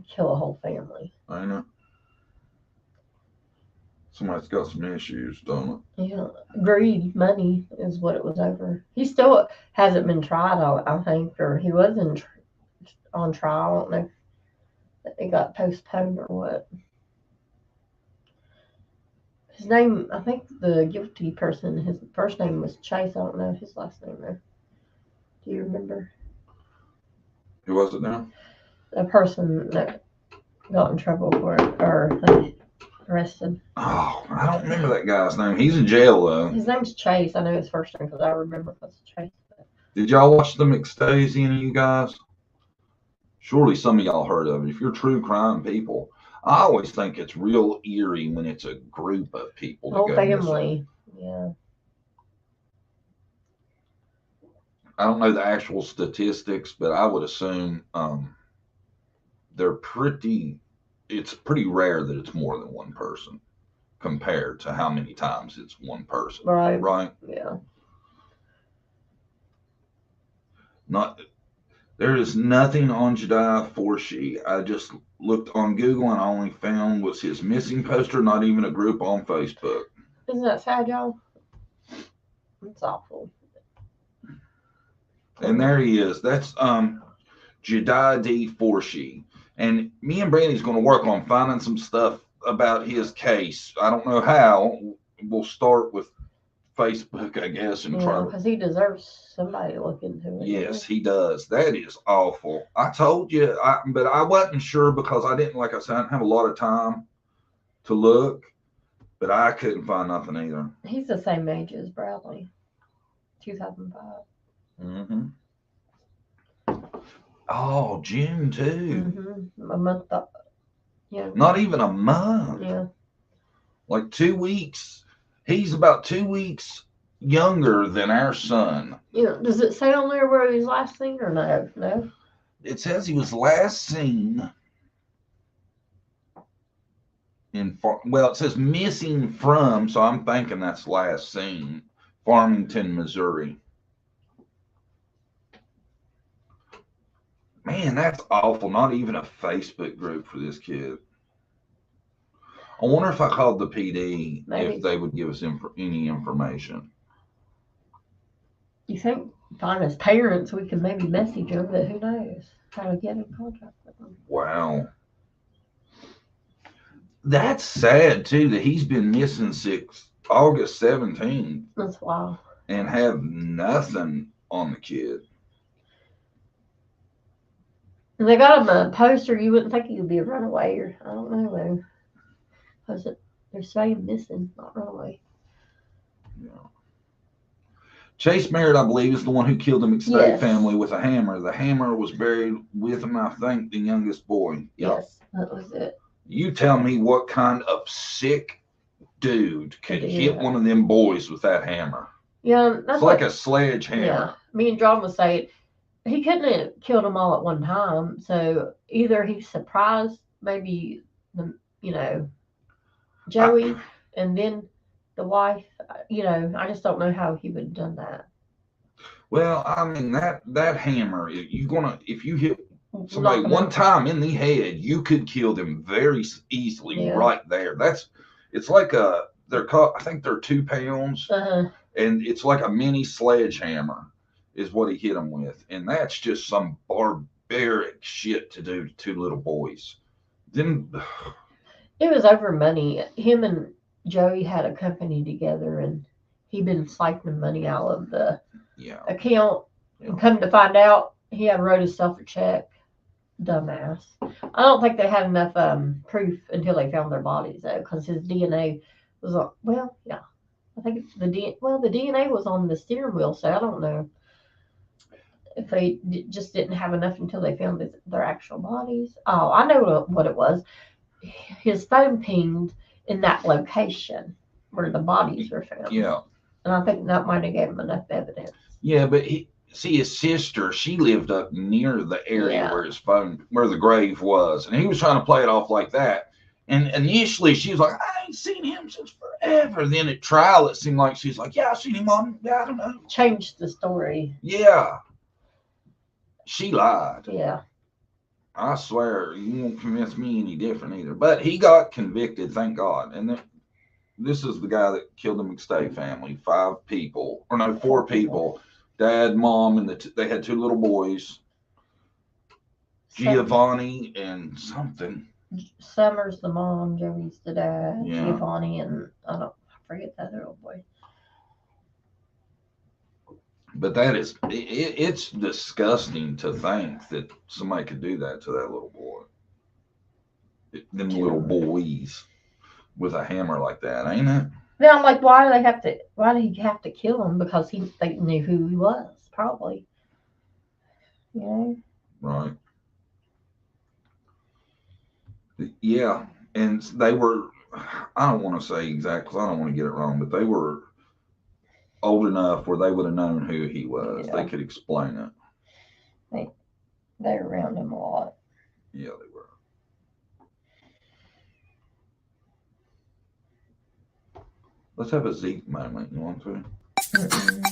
Kill a whole family. I know. Somebody's got some issues, don't it? Yeah, greed, money is what it was over. He still hasn't been tried, I think, or he was on trial. I don't know if it got postponed or what. His name, I think the guilty person, his first name was Chase. I don't know his last name though. Do you remember? Who was it now? The person that got in trouble for it, or arrested. Oh, I don't remember that guy's name. He's in jail though. His name's Chase. I know his first name because I remember it was Chase. Did y'all watch the McStays, any of you guys? Surely some of y'all heard of it. If you're true crime people, I always think it's real eerie when it's a group of people. Whole family. Yeah. I don't know the actual statistics, but I would assume it's pretty rare that it's more than one person compared to how many times it's one person. Right. Right? Yeah. There is nothing on Jediah Forshee. I just looked on Google and I only found was his missing poster, not even a group on Facebook. Isn't that sad, y'all? It's awful. And there he is. That's Jediah D. Forshee. And me and Brandy's going to work on finding some stuff about his case. I don't know how. We'll start with Facebook, I guess, and try. Because he deserves somebody to look into it. Yes, he does. That is awful. I told you, but I wasn't sure because I didn't, like I said, I didn't have a lot of time to look, but I couldn't find nothing either. He's the same age as Bradley, 2005. Mm-hmm. Oh, June too. Mm-hmm. A month up. Yeah. Not even a month. Yeah. Like 2 weeks. He's about 2 weeks younger than our son. Yeah. Does it say on there where he was last seen or no? No. It says he was last seen it says missing from, so I'm thinking that's last seen, Farmington, Missouri. Man, that's awful. Not even a Facebook group for this kid. I wonder if I called the PD if they would give us any information. You think find his parents, we could maybe message them, but who knows? How to get in contact with them. Wow. That's sad too that he's been missing since August 17th. That's wild. And have nothing on the kid. And they got him a poster. You wouldn't think he would be a runaway, or I don't know though. Because they're saying missing, not runaway. Yeah. Chase Merritt, I believe, is the one who killed the McStay family with a hammer. The hammer was buried with him, I think, the youngest boy. Yes, that was it. You tell me what kind of sick dude could hit one of them boys with that hammer. Yeah, that's like a sledgehammer. Yeah, me and John was saying he couldn't have killed them all at one time. So either he surprised maybe Joey and then the wife. I just don't know how he would have done that. Well, I mean that hammer, if you hit somebody one time in the head, you could kill them very easily right there. It's like I think they're 2 pounds, and it's like a mini sledgehammer is what he hit them with, and that's just some barbaric shit to do to 2 little boys. Then it was over money. Him and Joey had a company together, and he'd been siphoning money out of the account. Yeah. And come to find out, he had wrote himself a check. Dumbass. I don't think they had enough proof until they found their bodies, though, because his DNA was on. Well, yeah, I think the DNA was on the steering wheel, so I don't know if they just didn't have enough until they found their actual bodies. Oh, I know what it was. His phone pinged, in that location where the bodies were found. Yeah. And I think that might have given him enough evidence. Yeah, but his sister, she lived up near the area Yeah. where the grave was, and he was trying to play it off like that. And initially, she was like, "I ain't seen him since forever." Then at trial, it seemed like she's like, "Yeah, I seen him on. Yeah, I don't know." Changed the story. Yeah, she lied. Yeah. I swear, you won't convince me any different either. But he got convicted, thank God. And this is the guy that killed the McStay family. 5 people, or no, 4 people. Dad, mom, and they had 2 little boys. Giovanni and something. Summer's the mom, Joey's the dad, Yeah. Giovanni, and I forget that other little boy. But that is, it's disgusting to think that somebody could do that to that little boy. Them little boys with a hammer like that, ain't it? Now I'm like, why do he have to kill him? Because they knew who he was, probably. You know? Right. Yeah, and they were, I don't want to say exactly, because I don't want to get it wrong, but they were old enough where they would have known who he was. Yeah. They could explain it. They were around him a lot. Yeah, they were. Let's have a Zeke moment. You want to? Mm-mm.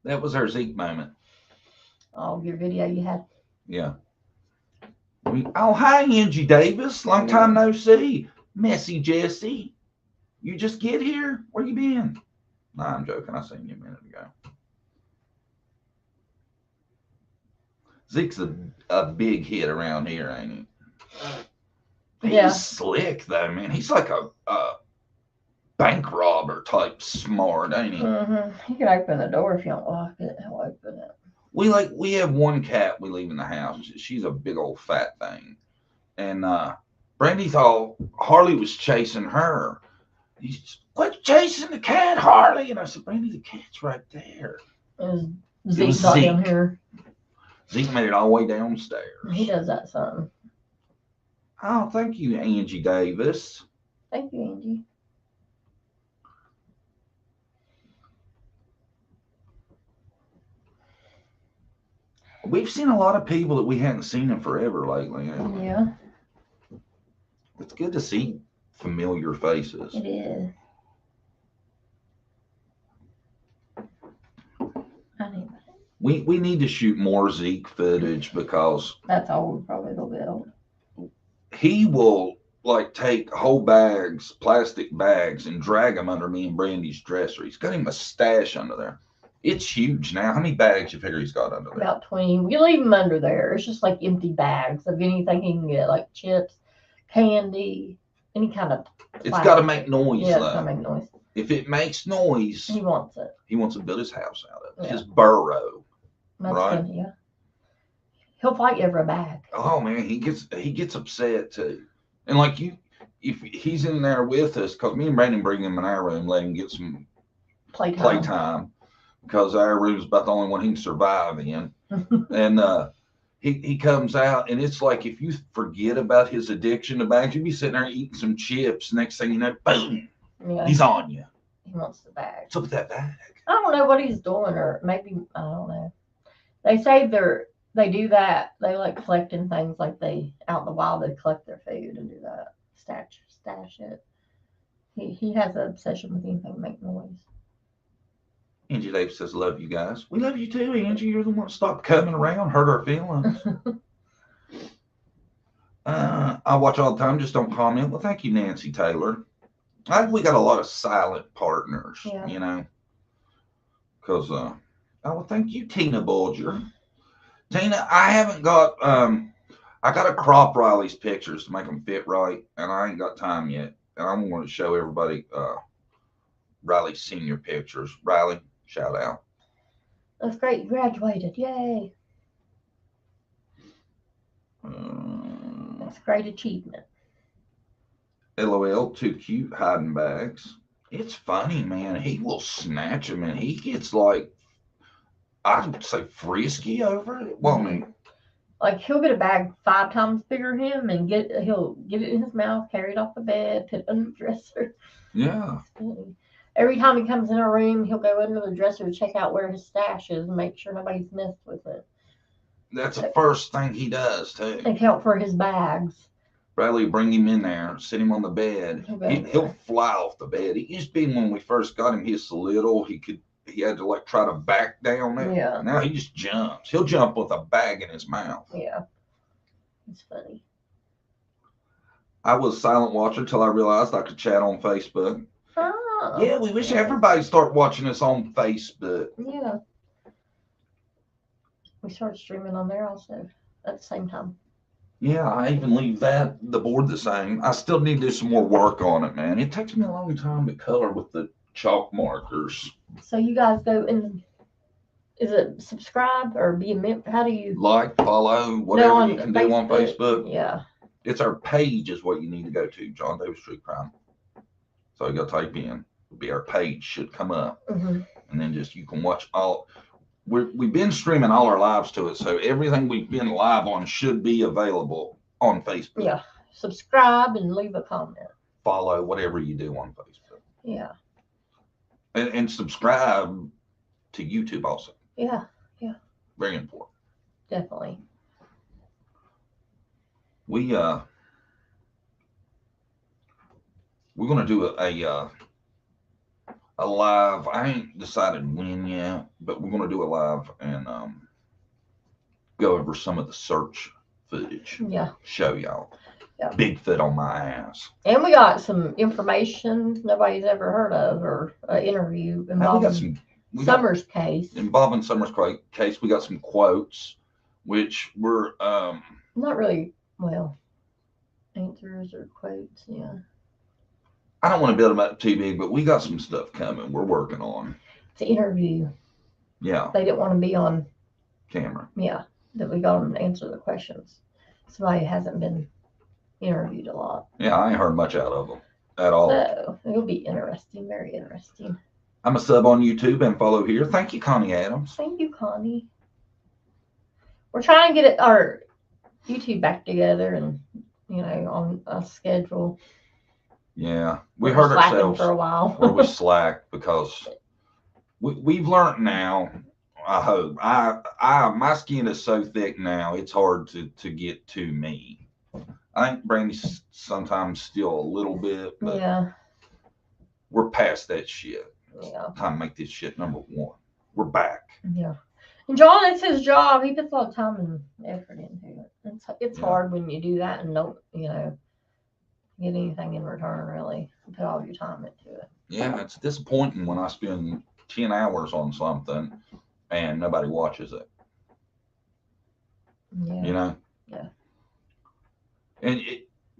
That was our Zeke moment. Oh, your video you had. Yeah. Oh, hi, Angie Davis. Long time no see. Messy Jesse. You just get here? Where you been? Nah, I'm joking. I seen you a minute ago. Zeke's a big hit around here, ain't he? He's slick, though, man. He's like a bank robber type smart, ain't he? Mm-hmm. He can open the door if you don't lock it. He'll open it. We have one cat we leave in the house. She's a big old fat thing. And Brandy thought Harley was chasing her. He's, quit chasing the cat, Harley. And I said, Brandy, the cat's right there. Zeke got down here. Zeke made it all the way downstairs. He does that something. Oh, thank you, Angie Davis. Thank you, Angie. We've seen a lot of people that we hadn't seen in forever lately. Yeah. It's good to see familiar faces. It is. We need to shoot more Zeke footage because that's old, probably a little bit old. He will like take whole bags, plastic bags, and drag them under me and Brandy's dresser. He's got him a stash under there. It's huge now. How many bags you figure he's got under there? About 20. We leave them under there. It's just like empty bags of anything he can get, like chips, candy, any kind of plastic. It's got to make noise. Yeah, it's got to make noise. If it makes noise, he wants it. He wants to build his house out of it. Yeah. His burrow. That's right? Good, yeah. He'll fight you over a bag. Oh man, he gets upset too. And like if he's in there with us, because me and Brandon bring him in our room, let him get some playtime. Because our room's about the only one he can survive in. And he comes out, and it's like if you forget about his addiction to bags, you'd be sitting there eating some chips. Next thing you know, boom, he's on you. He wants the bag. What's up with that bag? I don't know what he's doing, or maybe, I don't know. They say they do that. They like collecting things like out in the wild, they collect their food and do that. Stash it. He has an obsession with anything make noise. Angie Davis says, love you guys. We love you too, Angie. You're the one to stop coming around, hurt our feelings. I watch all the time, just don't comment. Well, thank you, Nancy Taylor. We got a lot of silent partners, you know. Because, well, thank you, Tina Bulger. Tina, I haven't got, I got to crop Riley's pictures to make them fit right, and I ain't got time yet. and I want to show everybody Riley's senior pictures. Riley, shout out. That's great. You graduated. Yay. That's a great achievement. LOL, too cute, hiding bags. It's funny, man. He will snatch them, and he gets like, I would say, frisky over it. Well, I mean, like he'll get a bag 5 times bigger than him, and he'll get it in his mouth, carry it off the bed, put it under the dresser. Yeah. Every time he comes in a room, he'll go under the dresser to check out where his stash is and make sure nobody's messed with it. That's the first thing he does too. Account for his bags. Bradley bring him in there, sit him on the bed. He'll fly off the bed. It used to be when we first got him, he's so little he had to like try to back down there. Yeah. Now he just jumps. He'll jump with a bag in his mouth. Yeah. It's funny. I was a silent watcher till I realized I could chat on Facebook. Oh. Yeah, we wish everybody start watching us on Facebook. Yeah. We started streaming on there also at the same time. Yeah, I even leave the board the same. I still need to do some more work on it, man. It takes me a long time to color with the chalk markers. So you guys go and is it subscribe or be a member? How do you like, follow, whatever you can do on Facebook? Yeah. It's our page is what you need to go to, John Davis True Crime. So you got to type in. It'll be our page should come up, and then just you can watch all. We've been streaming all our lives to it, so everything we've been live on should be available on Facebook. Yeah, subscribe and leave a comment. Follow whatever you do on Facebook. Yeah. And subscribe to YouTube also. Yeah, yeah. Very important. Definitely. We're gonna do a live. I ain't decided when yet, but we're gonna do a live and go over some of the search footage. Yeah. Show y'all. Yeah. Bigfoot on my ass. And we got some information nobody's ever heard of, or an interview involving Summers' case. Involving Summers' case, we got some quotes, which were not really answers or quotes. Yeah. I don't want to build them up too big, but we got some stuff coming. We're working on. The interview. Yeah. They didn't want to be on camera. Yeah. That we got them to answer the questions. Somebody hasn't been interviewed a lot. Yeah, I ain't heard much out of them at all. So it'll be interesting. Very interesting. I'm a sub on YouTube and follow here. Thank you, Connie Adams. Thank you, Connie. We're trying to get our YouTube back together and, on a schedule. Yeah, we hurt ourselves for a while. or we slack because we've learned now. I hope my skin is so thick now. It's hard to get to me. I think Brandy's sometimes still a little bit, but yeah, we're past that shit. Yeah, time to make this shit number one. We're back. Yeah, and John, it's his job. He puts a lot of time and effort into it. It's hard when you do that and don't get anything in return, really. Put all your time into it. Yeah, it's disappointing when I spend 10 hours on something and nobody watches it. Yeah. Yeah. And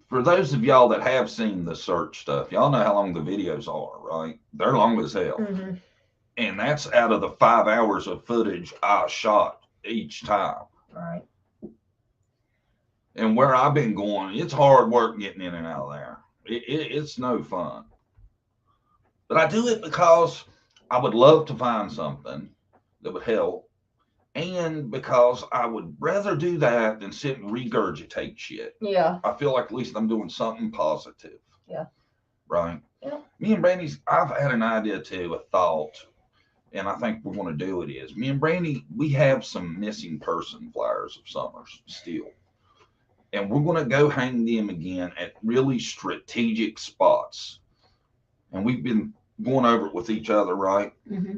for those of y'all that have seen the search stuff, y'all know how long the videos are, right? They're long as hell. Mm-hmm. And that's out of the 5 hours of footage I shot each time. Right. And where I've been going, it's hard work getting in and out of there. It's no fun. But I do it because I would love to find something that would help. And because I would rather do that than sit and regurgitate shit. Yeah. I feel like at least I'm doing something positive. Yeah. Right? Yeah. Me and Brandy's, I've had an idea too, a thought. And I think we're going to do it is. Me and Brandy, we have some missing person flyers of Summers still. And we're going to go hang them again at really strategic spots. And we've been going over it with each other, right? Mm-hmm.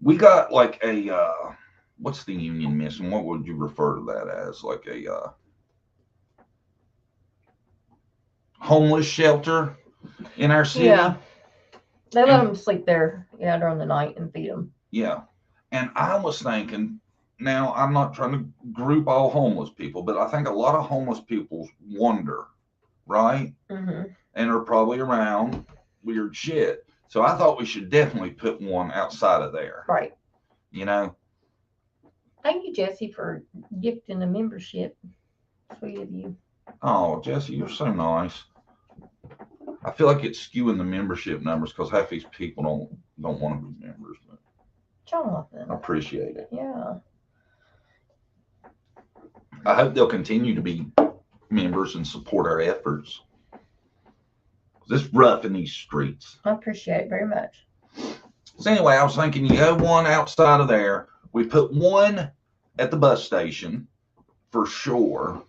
We got like a, what's the union missing? What would you refer to that as? Like a homeless shelter in our city? Yeah. They let them sleep there, during the night and feed them. Yeah. And I was thinking, now I'm not trying to group all homeless people, but I think a lot of homeless people wonder, right? Mm-hmm. And are probably around weird shit. So I thought we should definitely put one outside of there. Right. You know? Thank you, Jesse, for gifting a membership. Sweet of you. Oh, Jesse, you're so nice. I feel like it's skewing the membership numbers because half these people don't want to be members. But Jonathan. I appreciate it. Yeah. I hope they'll continue to be members and support our efforts. It's rough in these streets. I appreciate it very much. So anyway, I was thinking you go one outside of there. We put one at the bus station for sure,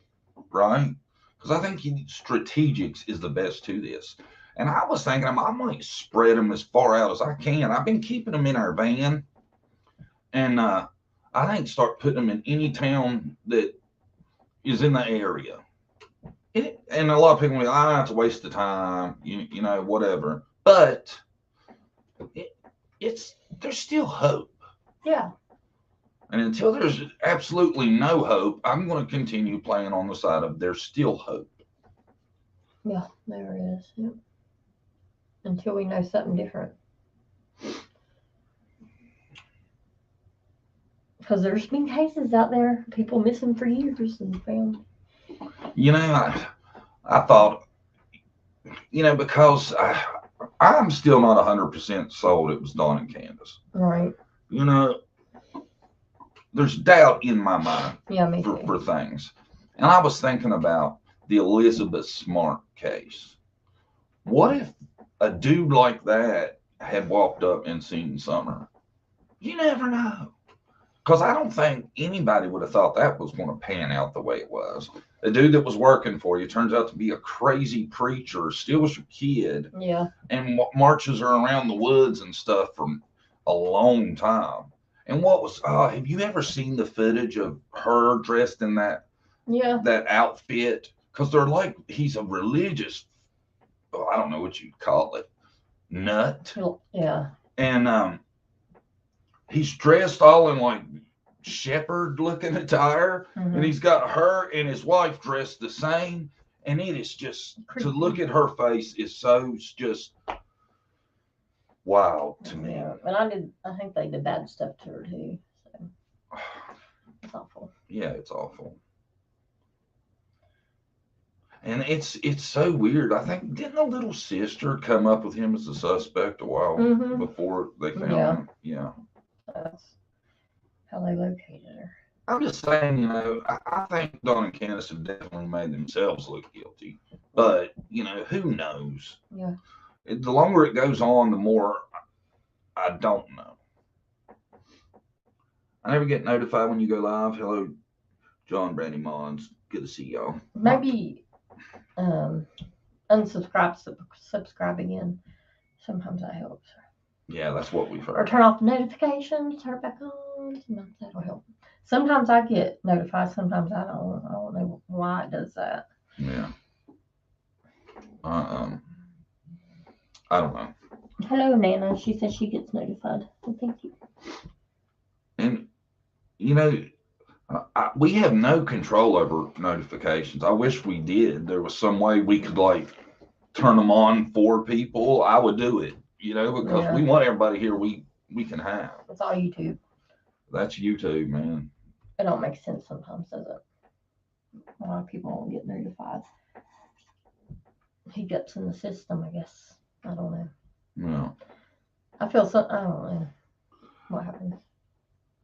right? Because I think strategics is the best to this. And I was thinking I might spread them as far out as I can. I've been keeping them in our van. And I think start putting them in any town that is in the area. And a lot of people will be like, I don't have to waste the time, you know, whatever. But there's still hope. Yeah. And until there's absolutely no hope, I'm going to continue playing on the side of there's still hope. Yeah, there is. Yep. Until we know something different. Because there's been cases out there, people missing for years and found. You know, I thought, you know, because I'm still not 100% sold it was Dawn and Candace. Right. You know, there's doubt in my mind for things. And I was thinking about the Elizabeth Smart case. What if a dude like that had walked up and seen Summer? You never know. Because I don't think anybody would have thought that was going to pan out the way it was. A dude that was working for you turns out to be a crazy preacher, steals your kid, and marches her around the woods and stuff for a long time. And have you ever seen the footage of her dressed in that outfit? Because they're like, he's a religious, I don't know what you'd call it, nut. Yeah. And he's dressed all in like shepherd looking attire, and he's got her and his wife dressed the same. And it is just, to look at her face is so just wow to me. Yeah, and I think they did bad stuff to her too. So it's awful. Yeah, it's awful. And it's so weird. I think didn't the little sister come up with him as a suspect a while before they found him? Yeah. That's how they located her. I'm just saying, you know, I think Dawn and Candace have definitely made themselves look guilty. But, you know, who knows? Yeah. The longer it goes on, the more I don't know. I never get notified when you go live. Hello, John, Brandy, Mons. Good to see y'all. Maybe unsubscribe, subscribe again. Sometimes that helps. Yeah, that's what we've heard. Or turn off the notifications, turn it back on. Sometimes that'll help. Sometimes I get notified, sometimes I don't. I don't know why it does that. Yeah. I don't know. Hello, Nana. She says she gets notified. So thank you. And, you know, we have no control over notifications. I wish we did. There was some way we could, like, turn them on for people. I would do it, you know, because we want everybody here we can have. It's all YouTube. That's YouTube, man. It don't make sense sometimes, does it? A lot of people won't get notified. Hiccups in the system, I guess. I don't know. No. I feel so. I don't know what happens.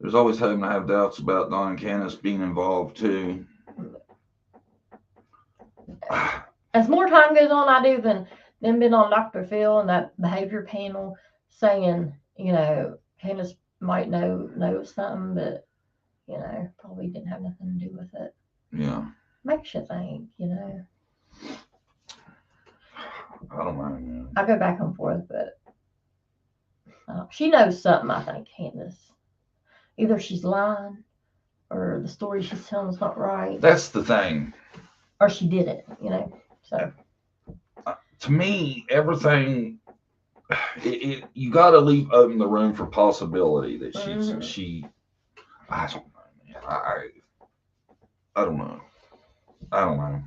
There's always having to have doubts about Dawn and Candace being involved too. As more time goes on, I do than been on Dr. Phil and that behavior panel saying, you know, Candace might know something, but you know, probably didn't have nothing to do with it. Yeah. Makes you think, you know. I don't know, man. I go back and forth, but she knows something, I think, Candace. Either she's lying or the story she's telling is not right. That's the thing. Or she did it, you know. So to me, everything you got to leave open the room for possibility that she I don't know, man. I don't know.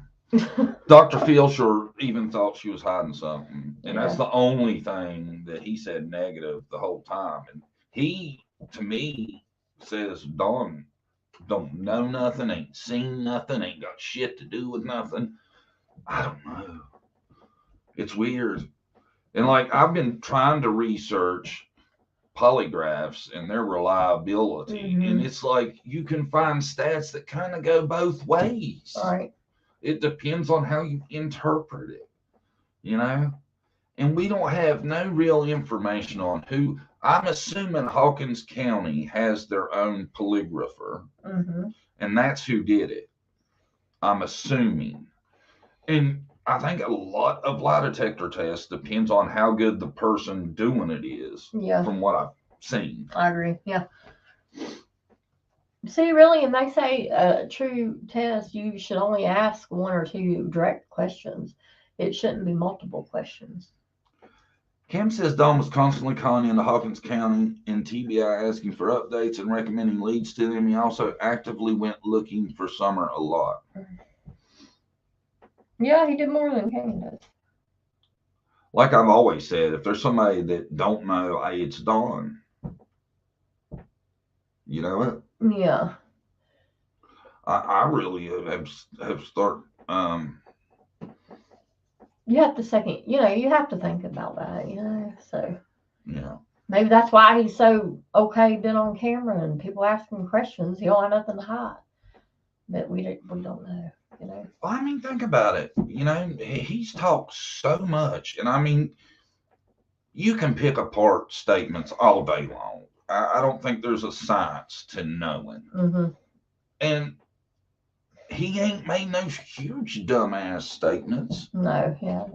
Dr. Filcher even thought she was hiding something. And Yeah. that's the only thing that he said negative the whole time. And he, to me, says Dawn don't know nothing, ain't seen nothing, ain't got shit to do with nothing. I don't know. It's weird. And like I've been trying to research polygraphs and their reliability, and Mhm. it's like you can find stats that kind of go both ways. All right. It depends on how you interpret it, you know? And we don't have no real information on who. I'm assuming Hawkins County has their own polygrapher, Mhm. and that's who did it. I'm assuming. And I think a lot of lie detector tests depends on how good the person doing it is, Yeah, from what I've seen. I agree. Yeah. See, really, and they say a true test, you should only ask one or two direct questions. It shouldn't be multiple questions. Kim says Don was constantly calling into Hawkins County and TBI asking for updates and recommending leads to them. He also actively went looking for Summer a lot. Yeah, he did more than Kane does. Like I've always said, if there's somebody that don't know, hey, it's Dawn. You know it. Yeah. I really have start. You have to second, you have to think about that. So Yeah. maybe that's why he's so okay being on camera and people ask him questions. He don't have nothing to hide. But we don't know. Well, I mean, think about it. He's talked so much, and I mean, you can pick apart statements all day long. I don't think there's a science to knowing. Mm-hmm. And he ain't made no huge dumbass statements. No, yeah.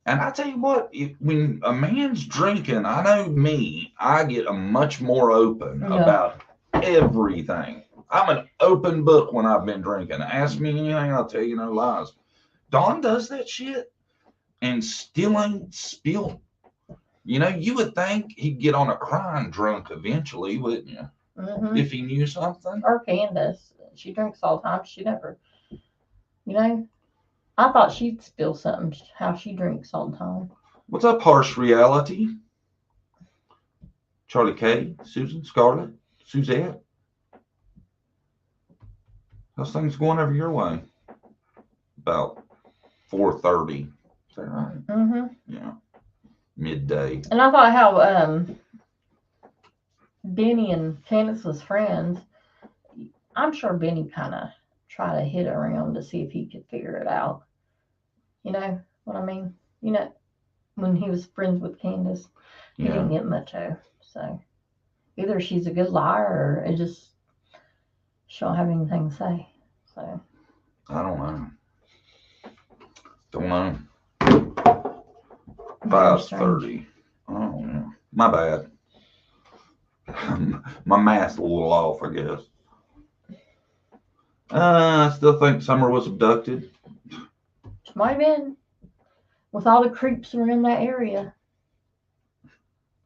And I tell you what, when a man's drinking, I know me, I get a much more open Yeah. about everything. I'm an open book when I've been drinking. Ask me anything, I'll tell you no lies. Don does that shit and still ain't spilled. You would think he'd get on a crying drunk eventually, wouldn't you? Mm-hmm. If he knew something. Or Candace, she drinks all the time. She never, I thought she'd spill something. How she drinks all the time. What's up, Harsh Reality? Charlie K, Susan, Scarlett, Suzette. How's things going over your way? About 4:30. Is that right? Mm-hmm. Yeah. Midday. And I thought how Benny and Candace was friends. I'm sure Benny kind of tried to hit around to see if he could figure it out. You know what I mean? When he was friends with Candace, he Yeah. didn't get much of. So either she's a good liar or it just she don't have anything to say. So I don't know. Don't know. very strange. 5:30. Oh yeah. My bad. My math's a little off, I guess. I still think Summer was abducted. She might have been with all the creeps that are in that area.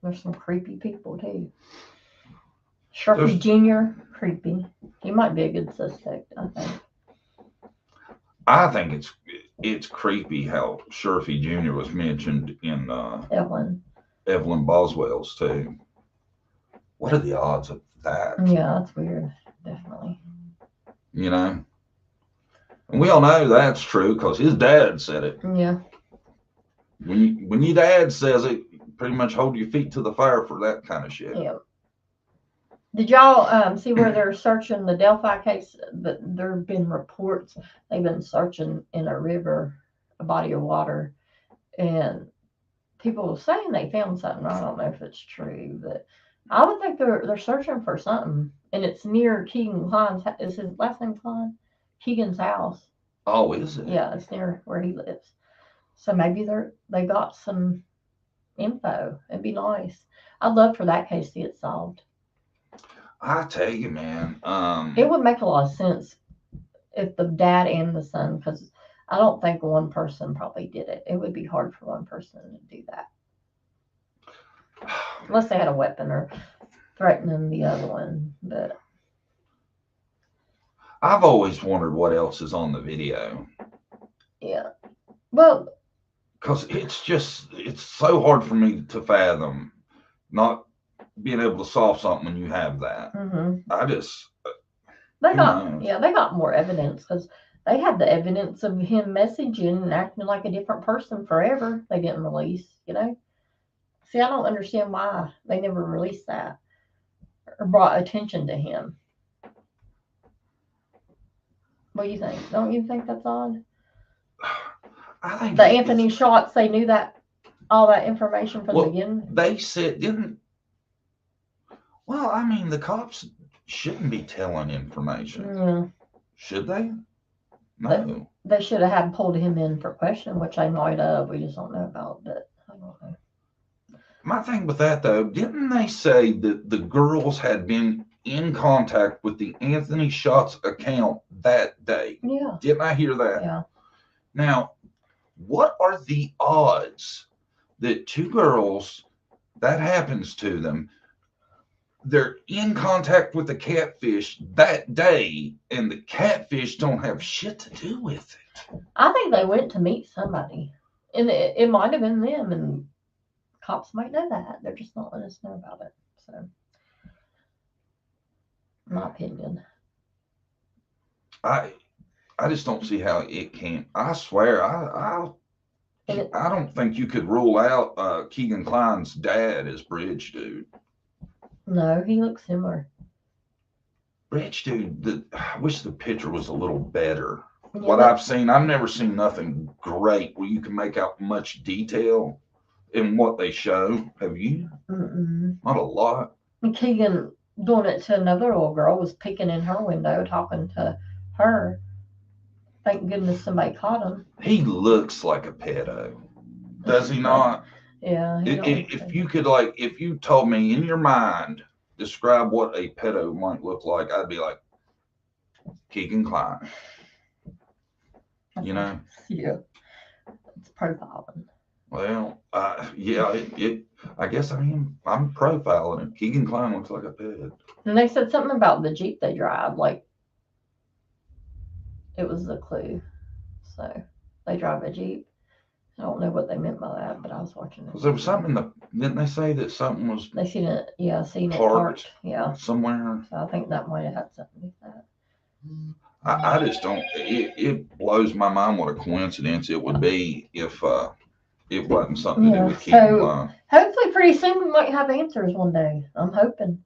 There's some creepy people too. Sharpie Jr. creepy. He might be a good suspect, I think. I think it's creepy how Sharpie Jr. was mentioned in Evelyn Boswell's too. What are the odds of that? Yeah, that's weird. Definitely. And we all know that's true because his dad said it. Yeah. When your dad says it, pretty much hold your feet to the fire for that kind of shit. Yeah. Did y'all see where they're searching the Delphi case? There have been reports they've been searching in a river, a body of water, and people were saying they found something. I don't know if it's true, but I would think they're searching for something, and it's near Keegan Klein's. Is his last name Klein? Keegan's house. Oh, is it? Yeah, it's near where he lives. So maybe they got some info. It'd be nice. I'd love for that case to get solved. I tell you, man. It would make a lot of sense if the dad and the son, because I don't think one person probably did it. It would be hard for one person to do that. Unless they had a weapon or threatening the other one. But I've always wondered what else is on the video. Yeah. Well, Because it's so hard for me to fathom not being able to solve something when you have that. I just, they got more evidence because they had the evidence of him messaging and acting like a different person forever. They didn't release, See, I don't understand why they never released that or brought attention to him. What do you think? Don't you think that's odd? I think the Anthony shots, they knew that all that information from the beginning. They said didn't. Well, I mean, the cops shouldn't be telling information. Yeah. Should they? No. They should have had pulled him in for questioning, which they might have. We just don't know about, but I don't know. My thing with that, though, didn't they say that the girls had been in contact with the Anthony Shots account that day? Yeah. Didn't I hear that? Yeah. Now, what are the odds that two girls, that happens to them, they're in contact with the catfish that day, and the catfish don't have shit to do with it? I think they went to meet somebody, and it might have been them, and cops might know that. They're just not letting us know about it. So, my opinion. I just don't see how it can't. I swear, I don't think you could rule out Keegan Klein's dad as Bridge Dude. No, he looks similar. Bridge Dude, I wish the picture was a little better. Yeah, what I've seen, I've never seen nothing great where you can make out much detail in what they show. Have you? Not a lot. And Keegan doing it to another little girl, was peeking in her window, talking to her. Thank goodness somebody caught him. He looks like a pedo, does he not? Yeah. If you could, if you told me in your mind, describe what a pedo might look like, I'd be like, Keegan Klein. You know? Yeah. It's profiling. Well, yeah, I guess I'm profiling it. Keegan Klein looks like a ped. And they said something about the Jeep they drive, like it was the clue. So they drive a Jeep. I don't know what they meant by that, but I was watching it. There was something didn't they say that something was? They seen it parked, yeah, somewhere. So I think that might have had something to do with that. I just don't. It blows my mind what a coincidence it would be if it wasn't something to do with Keegan Klein. Hopefully, pretty soon we might have answers one day. I'm hoping.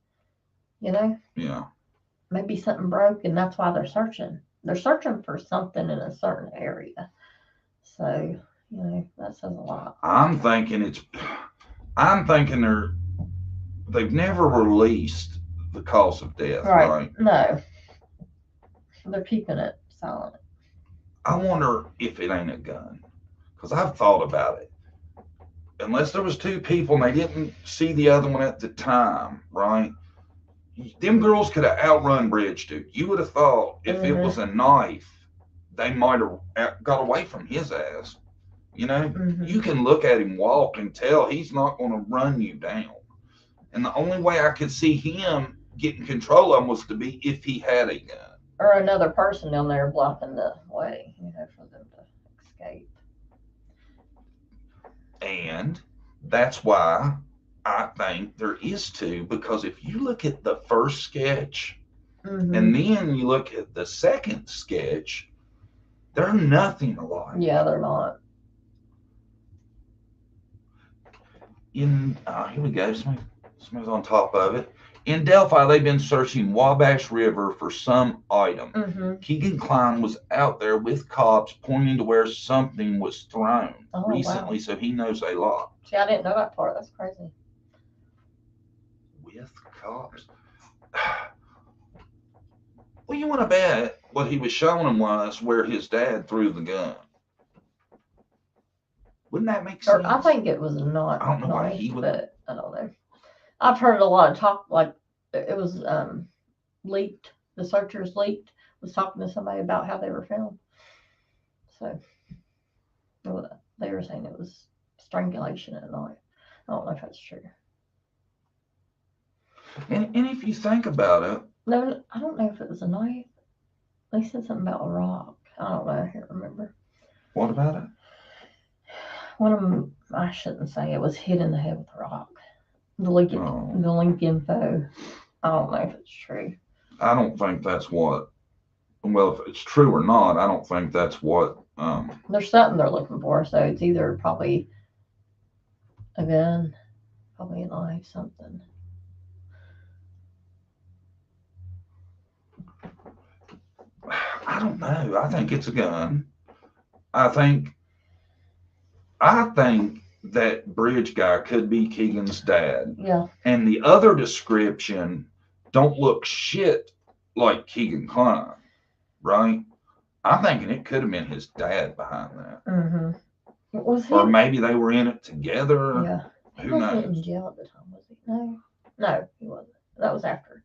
Yeah. Maybe something broke, and that's why they're searching. They're searching for something in a certain area. So, that says a lot. I'm thinking they've never released the cause of death, right? No. They're keeping it silent. I wonder if it ain't a gun, because I've thought about it. Unless there was two people and they didn't see the other one at the time, right? Them girls could have outrun Bridge Dude. You would have thought if it was a knife, they might have got away from his ass. You can look at him walk and tell he's not going to run you down. And the only way I could see him getting control of him was to be if he had a gun. Or another person down there blocking the way, for them to escape. And that's why I think there is two, because if you look at the first sketch and then you look at the second sketch, they're nothing alike. Yeah, they're not. Here we go. Somebody's on top of it. In Delphi, they've been searching Wabash River for some item. Keegan Klein was out there with cops pointing to where something was thrown recently, so he knows a lot. See, I didn't know that part. That's crazy. With cops? Well, you want to bet what he was showing him was where his dad threw the gun. Wouldn't that make sense? I think it was not. I don't know why he would. But I don't know. I've heard a lot of talk, like it was leaked. The searchers leaked, was talking to somebody about how they were found. So they were saying it was strangulation at night. I don't know if that's true. And if you think about it. No, I don't know if it was a knife. They said something about a rock. I don't know. I can't remember. What about it? One of them, I shouldn't say it was hit in the head with a rock. The link info. I don't know if it's true. I don't think that's what. Well, if it's true or not, I don't think that's what. There's something they're looking for, so it's either probably a gun, probably a knife, something. I don't know. I think it's a gun. I think that bridge guy could be Keegan's dad. Yeah. And the other description don't look shit like Keegan Klein, right? I'm thinking it could have been his dad behind that. Mm-hmm. Or maybe they were in it together. Yeah. Who knows? He wasn't in jail at the time, was he? No, he wasn't. That was after.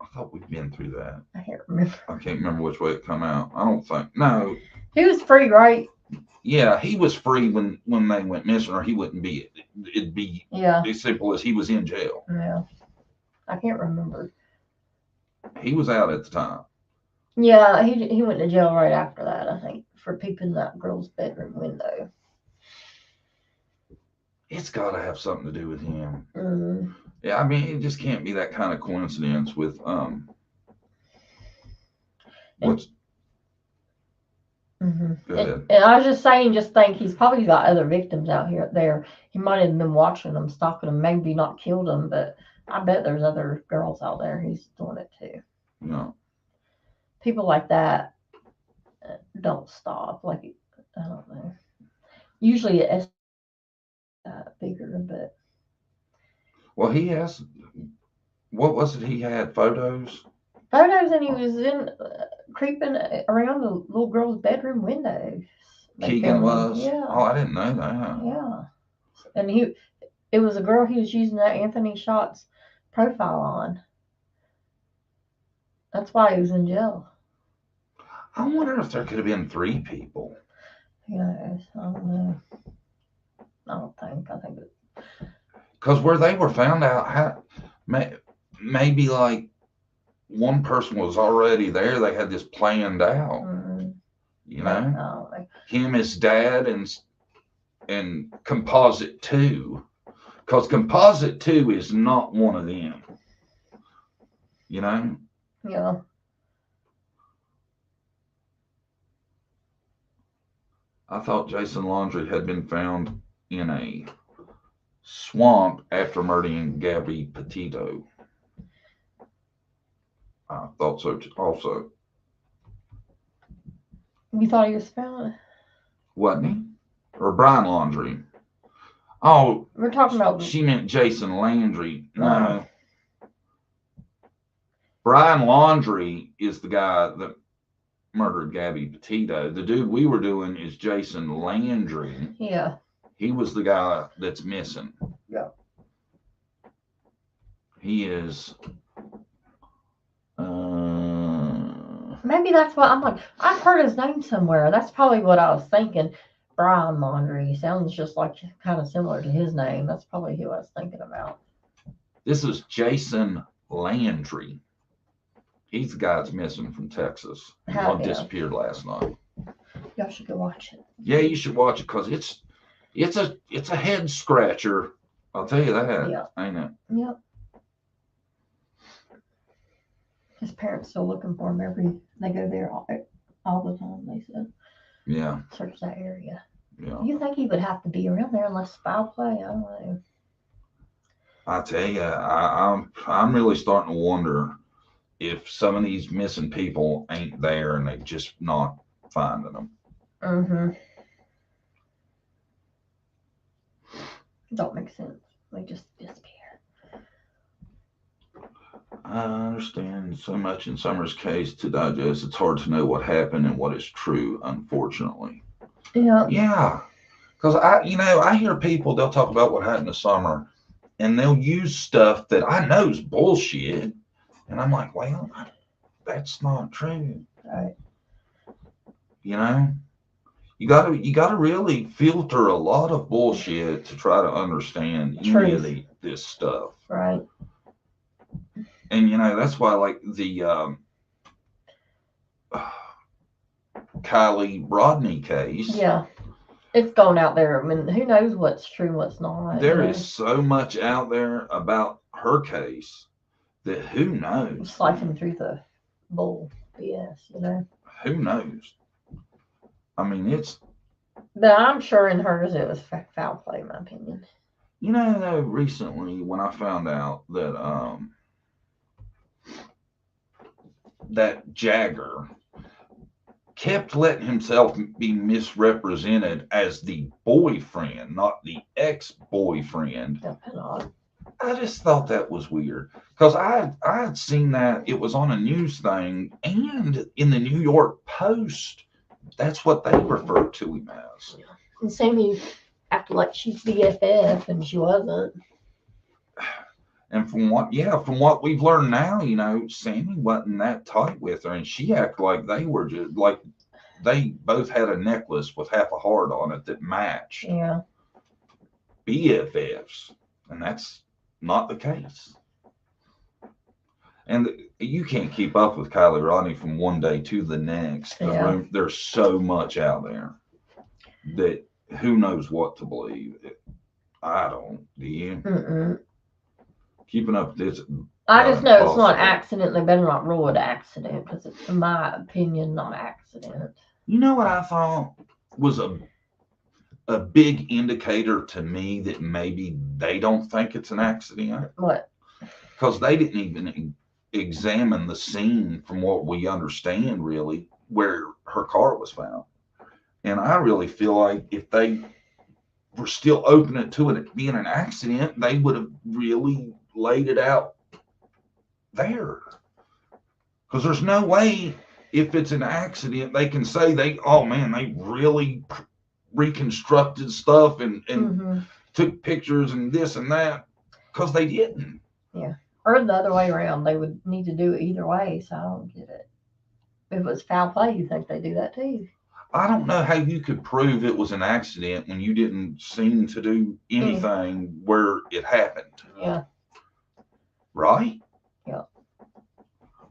I thought we'd been through that. I can't remember. I can't remember which way it come out. I don't think. No. He was free, right? Yeah, he was free when they went missing, or he wouldn't be. It'd be as simple as he was in jail. Yeah. I can't remember. He was out at the time. Yeah, he went to jail right after that, I think, for peeping that girl's bedroom window. It's got to have something to do with him. Mm-hmm. Yeah, I mean, it just can't be that kind of coincidence with what's. Mm-hmm. Go ahead. And I was just saying, just think he's probably got other victims out there. He might have been watching them, stalking them, maybe not killed them, but I bet there's other girls out there he's doing it to. No. People like that don't stop. Like, I don't know. Usually it's bigger, but. Well, he has. What was it? He had photos. Photos, and he was in creeping around the little girl's bedroom window. Keegan was. Yeah. Oh, I didn't know that. Yeah, and it was a girl he was using that Anthony Shots profile on. That's why he was in jail. I wonder if there could have been 3 people. Yes, I don't know. I don't think. I think it. Because where they were found out, maybe like one person was already there. They had this planned out. Mm-hmm. You know, him, his dad, and Composite 2. Because Composite 2 is not one of them. You know? Yeah. I thought Jason Landry had been found in a swamp after murdering Gabby Petito. I thought so also. You thought he was found? Wasn't he? Or Brian Landry. Oh, we're talking about. She meant Jason Landry. No. Brian Landry is the guy that murdered Gabby Petito. The dude we were doing is Jason Landry. Yeah. He was the guy that's missing. Yeah. He is. Maybe that's what I'm like. I've heard his name somewhere. That's probably what I was thinking. Brian Landry sounds just like kind of similar to his name. That's probably who I was thinking about. This is Jason Landry. He's the guy that's missing from Texas. He disappeared last night. Y'all should go watch it. Yeah, you should watch it because it's a head scratcher. I'll tell you that. Yeah. Ain't it? Yep. His parents still looking for him they go there all the time, they said. Yeah. Search that area. Yeah. You think he would have to be around there unless foul play? I don't know. I tell you, I'm really starting to wonder if some of these missing people ain't there and they just not finding them. Mm-hmm. Don't make sense. They just disappear. I understand so much in Summer's case to digest. It's hard to know what happened and what is true, unfortunately. Yeah. Yeah. Because I hear people, they'll talk about what happened to Summer and they'll use stuff that I know is bullshit. And I'm like, well, that's not true. Right. You know? You gotta really filter a lot of bullshit to try to understand any of this stuff. Right. And that's why like the Kylie Rodney case. Yeah. It's going out there. I mean, who knows what's true and what's not. There is so much out there about her case that who knows? Slicing through the bull BS. Who knows? I mean, it's. But I'm sure in hers it was foul play, in my opinion. Though, recently when I found out that Jagger kept letting himself be misrepresented as the boyfriend, not the ex-boyfriend. I just thought that was weird because I had seen that it was on a news thing and in the New York Post. That's what they referred to him as. And Sammy acted like she's BFF and she wasn't. And from what we've learned now, Sammy wasn't that tight with her, and she acted like they were just like they both had a necklace with half a heart on it that matched. Yeah. BFFs, and that's not the case. And you can't keep up with Kylie Rodney from one day to the next. Yeah. There's so much out there that who knows what to believe. I don't. Do you? Mm-mm. Keeping up with this. I just know it's not an accident. They better not rule it accident because it's, in my opinion, not accident. You know what I thought was a big indicator to me that maybe they don't think it's an accident? What? Because they didn't even examine the scene from what we understand, really, where her car was found. And I really feel like if they were still open to it being an accident, they would have really laid it out there. Because there's no way if it's an accident, they can say they really reconstructed stuff and took pictures and this and that, because they didn't. Yeah. Or the other way around. They would need to do it either way, so I don't get it. If it was foul play, you think they do that too? I don't know how you could prove it was an accident when you didn't seem to do anything where it happened. Yeah. Right? Yeah.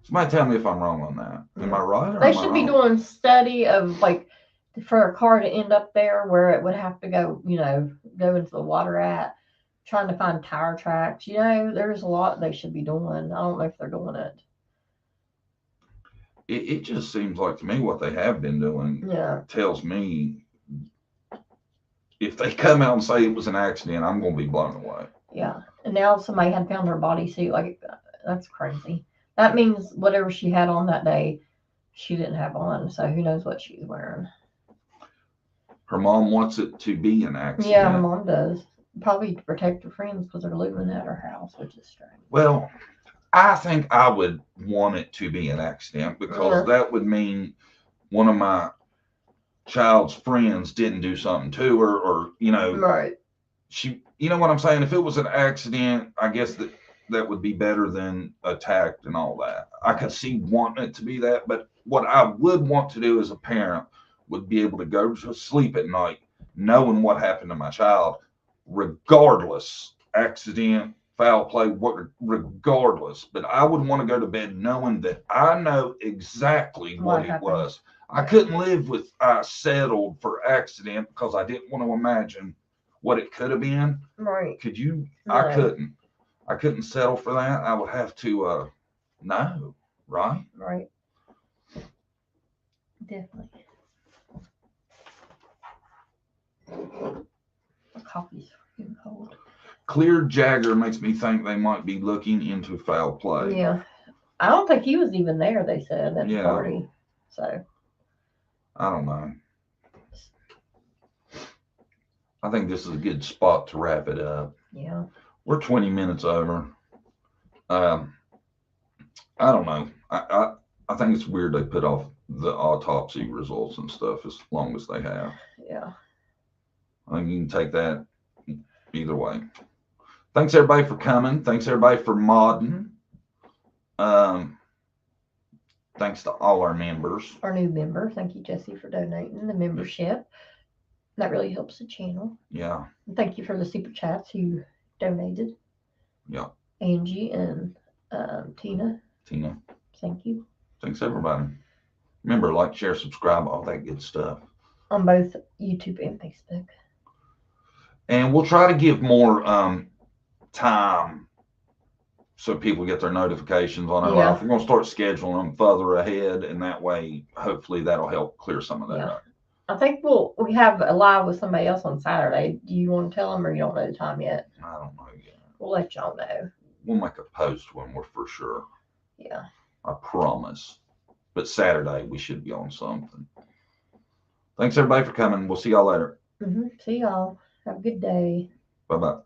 Somebody tell me if I'm wrong on that. Am I right? Or they should be doing study of for a car to end up there where it would have to go, go into the water at, trying to find tire tracks. There's a lot they should be doing. I don't know if they're doing it. It just seems like to me what they have been doing tells me if they come out and say it was an accident, I'm going to be blown away. Yeah. And now somebody had found her bodysuit. That's crazy. That means whatever she had on that day, she didn't have on. So who knows what she's wearing. Her mom wants it to be an accident. Yeah, her mom does. Probably to protect her friends because they're living at her house, which is strange. Well, I think I would want it to be an accident because that would mean one of my child's friends didn't do something to her or Right. She, what I'm saying? If it was an accident, I guess that would be better than attacked and all that. I could see wanting it to be that, but what I would want to do as a parent would be able to go to sleep at night knowing what happened to my child, regardless, accident, foul play, regardless. But I would want to go to bed knowing that I know exactly what it was. I couldn't live with settled for accident because I didn't want to imagine what it could have been. Right. Could you? No. I couldn't settle for that. I would have to know, right? Right. Definitely. The coffee's freaking cold. Clear Jagger makes me think they might be looking into foul play. Yeah. I don't think he was even there, they said, at the party. So. I don't know. I think this is a good spot to wrap it up. Yeah. We're 20 minutes over. I don't know. I think it's weird they put off the autopsy results and stuff as long as they have. Yeah. I think you can take that either way. Thanks everybody for coming. Thanks everybody for modding. Thanks to all our members. Our new member. Thank you, Jesse, for donating the membership. That really helps the channel. Yeah. And thank you for the super chats who donated. Yeah. Angie and Tina. Thank you. Thanks everybody. Remember, like, share, subscribe, all that good stuff. on both YouTube and Facebook. And we'll try to give more time so people get their notifications on our live. We're going to start scheduling them further ahead, and that way, hopefully, that'll help clear some of that up. I think we have a live with somebody else on Saturday. Do you want to tell them, or you don't know the time yet? I don't know yet. We'll let y'all know. We'll make a post when we're for sure. Yeah. I promise. But Saturday, we should be on something. Thanks, everybody, for coming. We'll see y'all later. See y'all. Have a good day. Bye-bye.